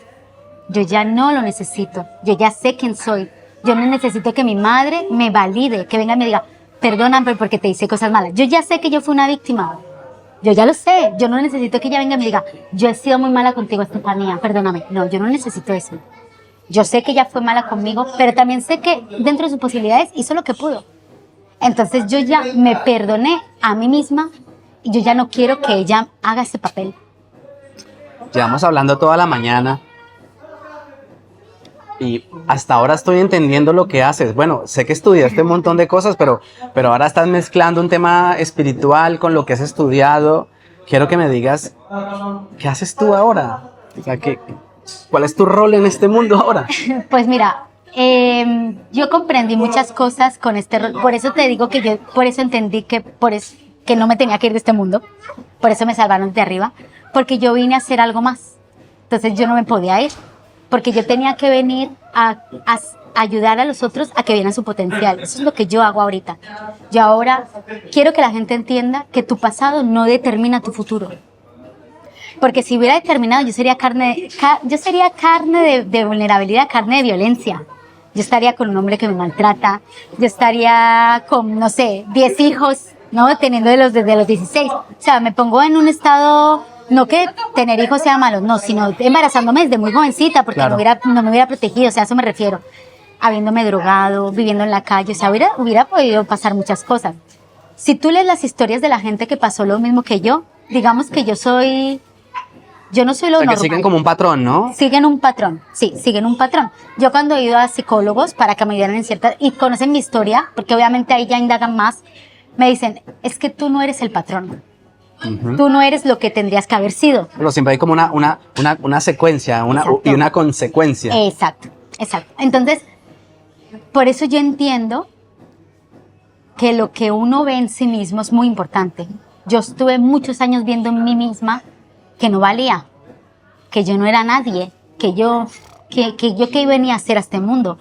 Yo ya no lo necesito, yo ya sé quién soy. Yo no necesito que mi madre me valide, que venga y me diga, perdóname porque te hice cosas malas. Yo ya sé que yo fui una víctima, yo ya lo sé. Yo no necesito que ella venga y me diga, yo he sido muy mala contigo, Estefanía, perdóname. No, yo no necesito eso. Yo sé que ella fue mala conmigo, pero también sé que dentro de sus posibilidades hizo lo que pudo. Entonces yo ya me perdoné a mí misma y yo ya no quiero que ella haga ese papel. Llevamos hablando toda la mañana y hasta ahora estoy entendiendo lo que haces. Bueno, sé que estudiaste un montón de cosas, pero ahora estás mezclando un tema espiritual con lo que has estudiado. Quiero que me digas, ¿qué haces tú ahora? O sea, ¿cuál es tu rol en este mundo ahora? Pues mira, yo comprendí muchas cosas con este rol. Por eso te digo que yo, por eso entendí que no me tenía que ir de este mundo. Por eso me salvaron de arriba. Porque yo vine a hacer algo más. Entonces yo no me podía ir. Porque yo tenía que venir a ayudar a los otros a que vieran su potencial. Eso es lo que yo hago ahorita. Yo ahora quiero que la gente entienda que tu pasado no determina tu futuro. Porque si hubiera determinado, yo sería carne de vulnerabilidad, carne de violencia. Yo estaría con un hombre que me maltrata. Yo estaría con, no sé, 10 hijos, ¿no? Teniendo desde los 16. O sea, me pongo en un estado, no que tener hijos sea malo, no, sino embarazándome desde muy jovencita porque claro, no me hubiera protegido, o sea, a eso me refiero. Habiéndome drogado, viviendo en la calle, o sea, hubiera podido pasar muchas cosas. Si tú lees las historias de la gente que pasó lo mismo que yo, digamos que yo no soy lo normal. Que siguen como un patrón, ¿no? Siguen un patrón, sí, siguen un patrón. Yo cuando he ido a psicólogos para que me ayuden en ciertas, y conocen mi historia, porque obviamente ahí ya indagan más, me dicen, es que tú no eres el patrón. Tú no eres lo que tendrías que haber sido. Pero siempre hay como una secuencia y una consecuencia. Exacto. Entonces, por eso yo entiendo que lo que uno ve en sí mismo es muy importante. Yo estuve muchos años viendo en mí misma que no valía, que yo no era nadie, que yo qué venía a hacer a este mundo.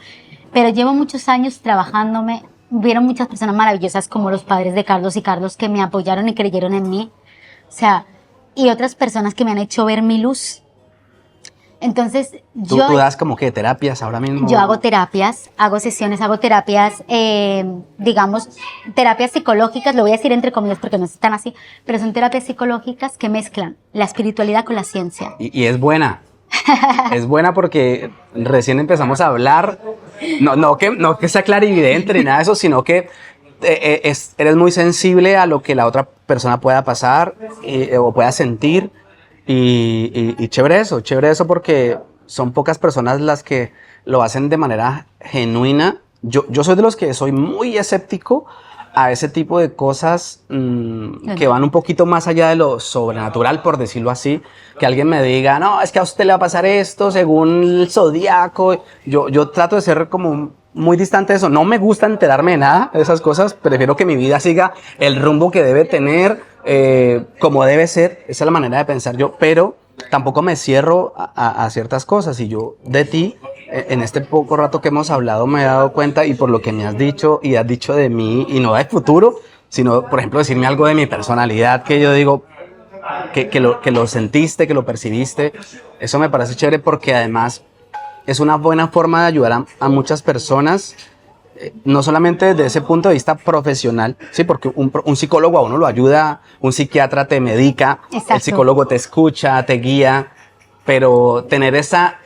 Pero llevo muchos años trabajándome, hubieron muchas personas maravillosas como los padres de Carlos y Carlos que me apoyaron y creyeron en mí, o sea, y otras personas que me han hecho ver mi luz. Entonces, ¿Tú das como que terapias ahora mismo? Yo hago terapias, hago sesiones, hago terapias, digamos, terapias psicológicas, lo voy a decir entre comillas porque no están así, pero son terapias psicológicas que mezclan la espiritualidad con la ciencia. Y es buena. Es buena porque recién empezamos a hablar, no que sea clarividente ni nada de eso, sino que eres muy sensible a lo que la otra persona pueda pasar o pueda sentir y chévere eso porque son pocas personas las que lo hacen de manera genuina. Yo soy de los que soy muy escéptico a ese tipo de cosas que van un poquito más allá de lo sobrenatural, por decirlo así. Que alguien me diga, no, es que a usted le va a pasar esto según el zodiaco. Yo trato de ser como muy distante de eso. No me gusta enterarme de nada de esas cosas. Prefiero que mi vida siga el rumbo que debe tener, como debe ser. Esa es la manera de pensar yo. Pero tampoco me cierro a ciertas cosas. Y yo de ti, en este poco rato que hemos hablado, me he dado cuenta, y por lo que me has dicho y has dicho de mí, y no de futuro, sino, por ejemplo, decirme algo de mi personalidad que yo digo que lo sentiste, que lo percibiste. Eso me parece chévere porque además es una buena forma de ayudar a muchas personas, no solamente desde ese punto de vista profesional, sí, porque un psicólogo a uno lo ayuda, un psiquiatra te medica, Exacto. El psicólogo te escucha, te guía, pero tener esa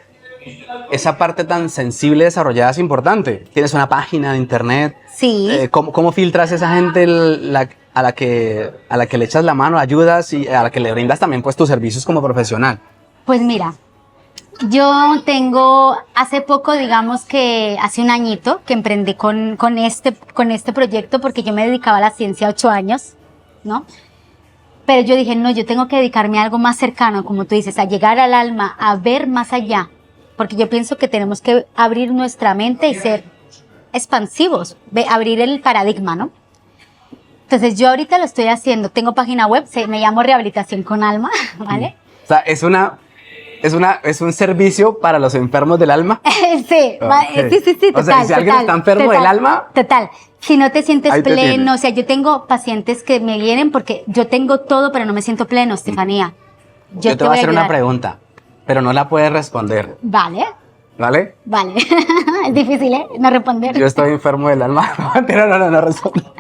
parte tan sensible desarrollada es importante. Tienes una página de internet. Sí. ¿Cómo filtras a esa gente a la que le echas la mano, ayudas y a la que le brindas también pues tus servicios como profesional? Pues mira, yo tengo hace poco, digamos que hace un añito que emprendí con este proyecto porque yo me dedicaba a la ciencia 8 años, ¿no? Pero yo dije, no, yo tengo que dedicarme a algo más cercano, como tú dices, a llegar al alma, a ver más allá. Porque yo pienso que tenemos que abrir nuestra mente y ser expansivos, abrir el paradigma, ¿no? Entonces yo ahorita lo estoy haciendo, tengo página web, me llamo Rehabilitación con Alma, ¿vale? O sea, es un servicio para los enfermos del alma. Sí, Okay. sí, total. O sea, si alguien está enfermo del alma. Total, si no te sientes Ahí te pleno, tiene. o sea, yo tengo pacientes que me vienen porque yo tengo todo, pero no me siento pleno, Estefanía. Yo te voy a hacer una ayudar. pregunta, pero no la puedes responder, Vale, ¿vale? vale. Es difícil, ¿eh? No responder. Yo estoy enfermo del alma. No respondo.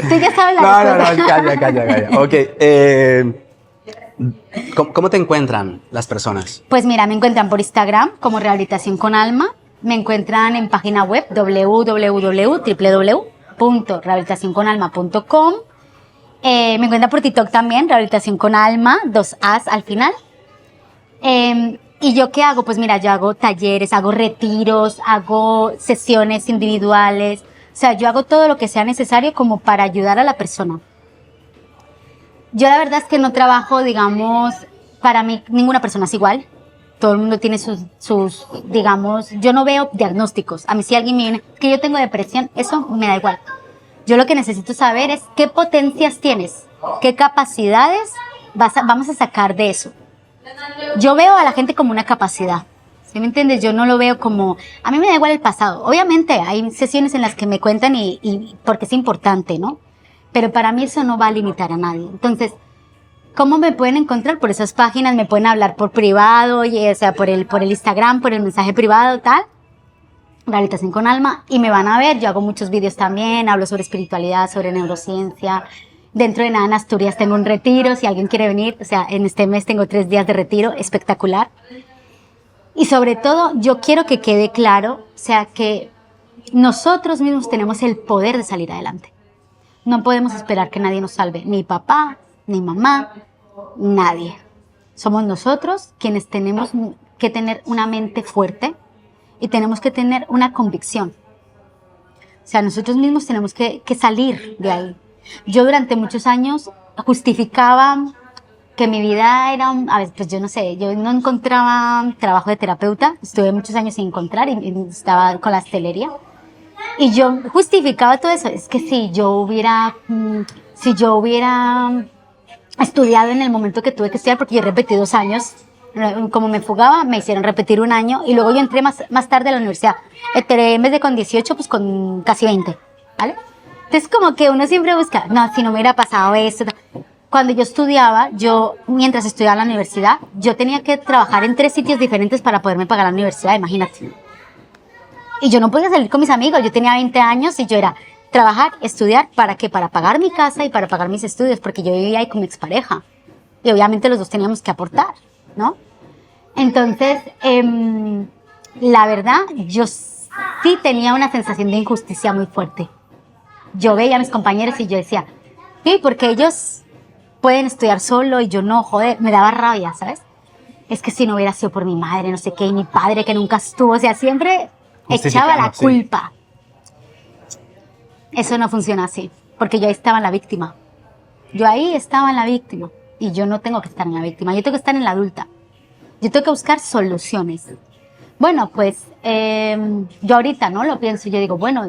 Tú ya sabes la respuesta. Calla. Ok, ¿cómo te encuentran las personas? Pues mira, me encuentran por Instagram como Rehabilitación con Alma. Me encuentran en página web www.rehabilitacionconalma.com. Me encuentran por TikTok también, Rehabilitación con Alma, 2 As al final. ¿Y yo qué hago? Pues mira, yo hago talleres, hago retiros, hago sesiones individuales. O sea, yo hago todo lo que sea necesario como para ayudar a la persona. Yo la verdad es que no trabajo, digamos, para mí ninguna persona es igual. Todo el mundo tiene sus, digamos, yo no veo diagnósticos. A mí si alguien me viene, que yo tengo depresión, eso me da igual. Yo lo que necesito saber es qué potencias tienes, qué capacidades vamos a sacar de eso. Yo veo a la gente como una capacidad. ¿Sí me entiendes? Yo no lo veo como... A mí me da igual el pasado. Obviamente hay sesiones en las que me cuentan y porque es importante, ¿no? Pero para mí eso no va a limitar a nadie. Entonces, ¿cómo me pueden encontrar? Por esas páginas, me pueden hablar por privado, o sea, por el Instagram, por el mensaje privado, tal. Rehabilitación con Alma. Y me van a ver. Yo hago muchos vídeos también. Hablo sobre espiritualidad, sobre neurociencia. Dentro de nada en Asturias tengo un retiro. Si alguien quiere venir, o sea, en este mes tengo 3 días de retiro. Espectacular. Y sobre todo, yo quiero que quede claro, o sea, que nosotros mismos tenemos el poder de salir adelante. No podemos esperar que nadie nos salve, ni papá, ni mamá, nadie. Somos nosotros quienes tenemos que tener una mente fuerte y tenemos que tener una convicción. O sea, nosotros mismos tenemos que salir de ahí. Yo durante muchos años justificaba que mi vida era, a ver, pues yo no sé, yo no encontraba trabajo de terapeuta, estuve muchos años sin encontrar y estaba con la hostelería. Y yo justificaba todo eso, es que si yo hubiera estudiado en el momento que tuve que estudiar, porque yo repetí 2 años, como me fugaba, me hicieron repetir 1 año y luego yo entré más tarde a la universidad. Entré en vez de con 18, pues con casi 20, ¿vale? Entonces como que uno siempre busca, no, si no me hubiera pasado esto. Cuando yo estudiaba, mientras estudiaba en la universidad, yo tenía que trabajar en 3 sitios diferentes para poderme pagar la universidad, imagínate. Y yo no podía salir con mis amigos, yo tenía 20 años y yo era trabajar, estudiar, ¿para qué? Para pagar mi casa y para pagar mis estudios, porque yo vivía ahí con mi expareja. Y obviamente los dos teníamos que aportar, ¿no? Entonces, la verdad, yo sí tenía una sensación de injusticia muy fuerte. Yo veía a mis compañeros y yo decía, sí, porque ellos pueden estudiar solo y yo no, joder, me daba rabia, ¿sabes? Es que si no hubiera sido por mi madre, no sé qué, y mi padre que nunca estuvo, o sea, siempre echaba la culpa. Eso no funciona así, porque yo ahí estaba en la víctima. Yo ahí estaba en la víctima y yo no tengo que estar en la víctima, yo tengo que estar en la adulta. Yo tengo que buscar soluciones. Bueno, pues yo ahorita no lo pienso, yo digo, bueno,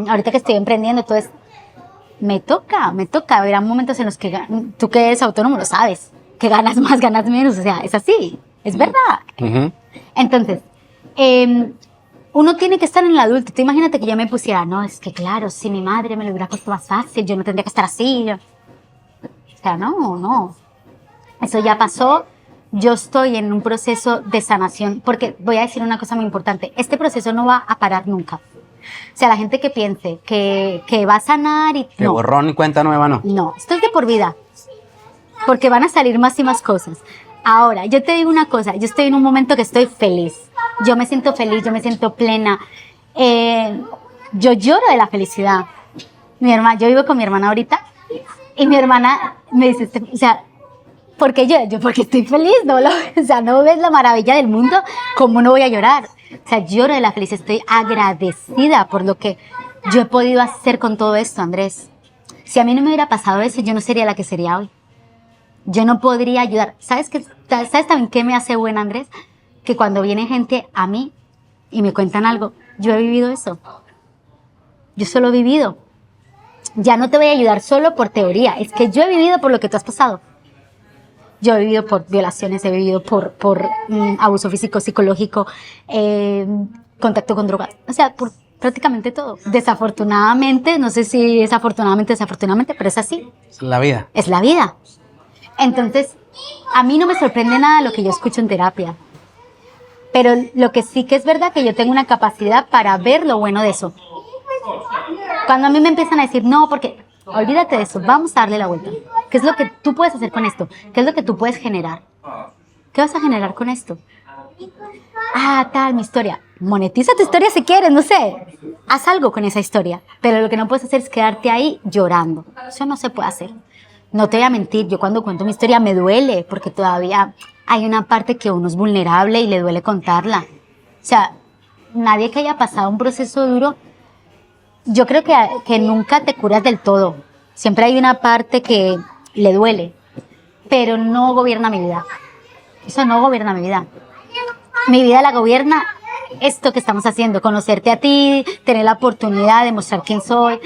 ahorita que estoy emprendiendo, entonces me toca, habrá momentos en los que tú que eres autónomo lo sabes, que ganas más, ganas menos, o sea, es así, es verdad. Entonces, uno tiene que estar en el adulto. Tú imagínate que yo me pusiera, no, es que claro, si mi madre me lo hubiera puesto más fácil, yo no tendría que estar así. O sea, no, eso ya pasó. Yo estoy en un proceso de sanación, porque voy a decir una cosa muy importante, este proceso no va a parar nunca. O sea, la gente que piense que va a sanar y... Que borrón y cuenta nueva, no. No, esto es de por vida, porque van a salir más y más cosas. Ahora, yo te digo una cosa, yo estoy en un momento que estoy feliz. Yo me siento feliz, yo me siento plena. Yo lloro de la felicidad. Yo vivo con mi hermana ahorita y mi hermana me dice, o sea, ¿por qué yo porque estoy feliz, o sea, no ves la maravilla del mundo, ¿cómo no voy a llorar? O sea, lloro de la felicidad, estoy agradecida por lo que yo he podido hacer con todo esto, Andrés. Si a mí no me hubiera pasado eso, yo no sería la que sería hoy. Yo no podría ayudar. ¿Sabes también qué me hace buena, Andrés? Que cuando viene gente a mí y me cuentan algo, yo he vivido eso. Yo solo he vivido. Ya no te voy a ayudar solo por teoría, es que yo he vivido por lo que tú has pasado. Yo he vivido por violaciones, he vivido por abuso físico, psicológico, contacto con drogas, o sea, por prácticamente todo. Desafortunadamente, no sé si es desafortunadamente, pero es así. Es la vida. Es la vida. Entonces, a mí no me sorprende nada lo que yo escucho en terapia. Pero lo que sí que es verdad que yo tengo una capacidad para ver lo bueno de eso. Cuando a mí me empiezan a decir, no, porque olvídate de eso, vamos a darle la vuelta. ¿Qué es lo que tú puedes hacer con esto? ¿Qué es lo que tú puedes generar? ¿Qué vas a generar con esto? Ah, tal, mi historia. Monetiza tu historia si quieres, no sé. Haz algo con esa historia. Pero lo que no puedes hacer es quedarte ahí llorando. Eso no se puede hacer. No te voy a mentir, yo cuando cuento mi historia me duele, porque todavía hay una parte que uno es vulnerable y le duele contarla. O sea, nadie que haya pasado un proceso duro, yo creo que nunca te curas del todo. Siempre hay una parte que le duele, pero no gobierna mi vida. Eso no gobierna mi vida. Mi vida la gobierna esto que estamos haciendo, conocerte a ti, tener la oportunidad de mostrar quién soy,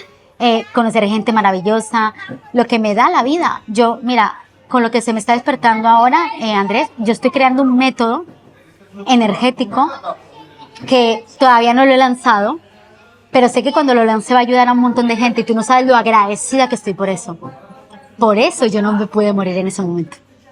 conocer gente maravillosa, lo que me da la vida. Yo, mira, con lo que se me está despertando ahora, Andrés, yo estoy creando un método energético que todavía no lo he lanzado, pero sé que cuando lo lance va a ayudar a un montón de gente y tú no sabes lo agradecida que estoy por eso. Por eso yo no me pude morir en ese momento.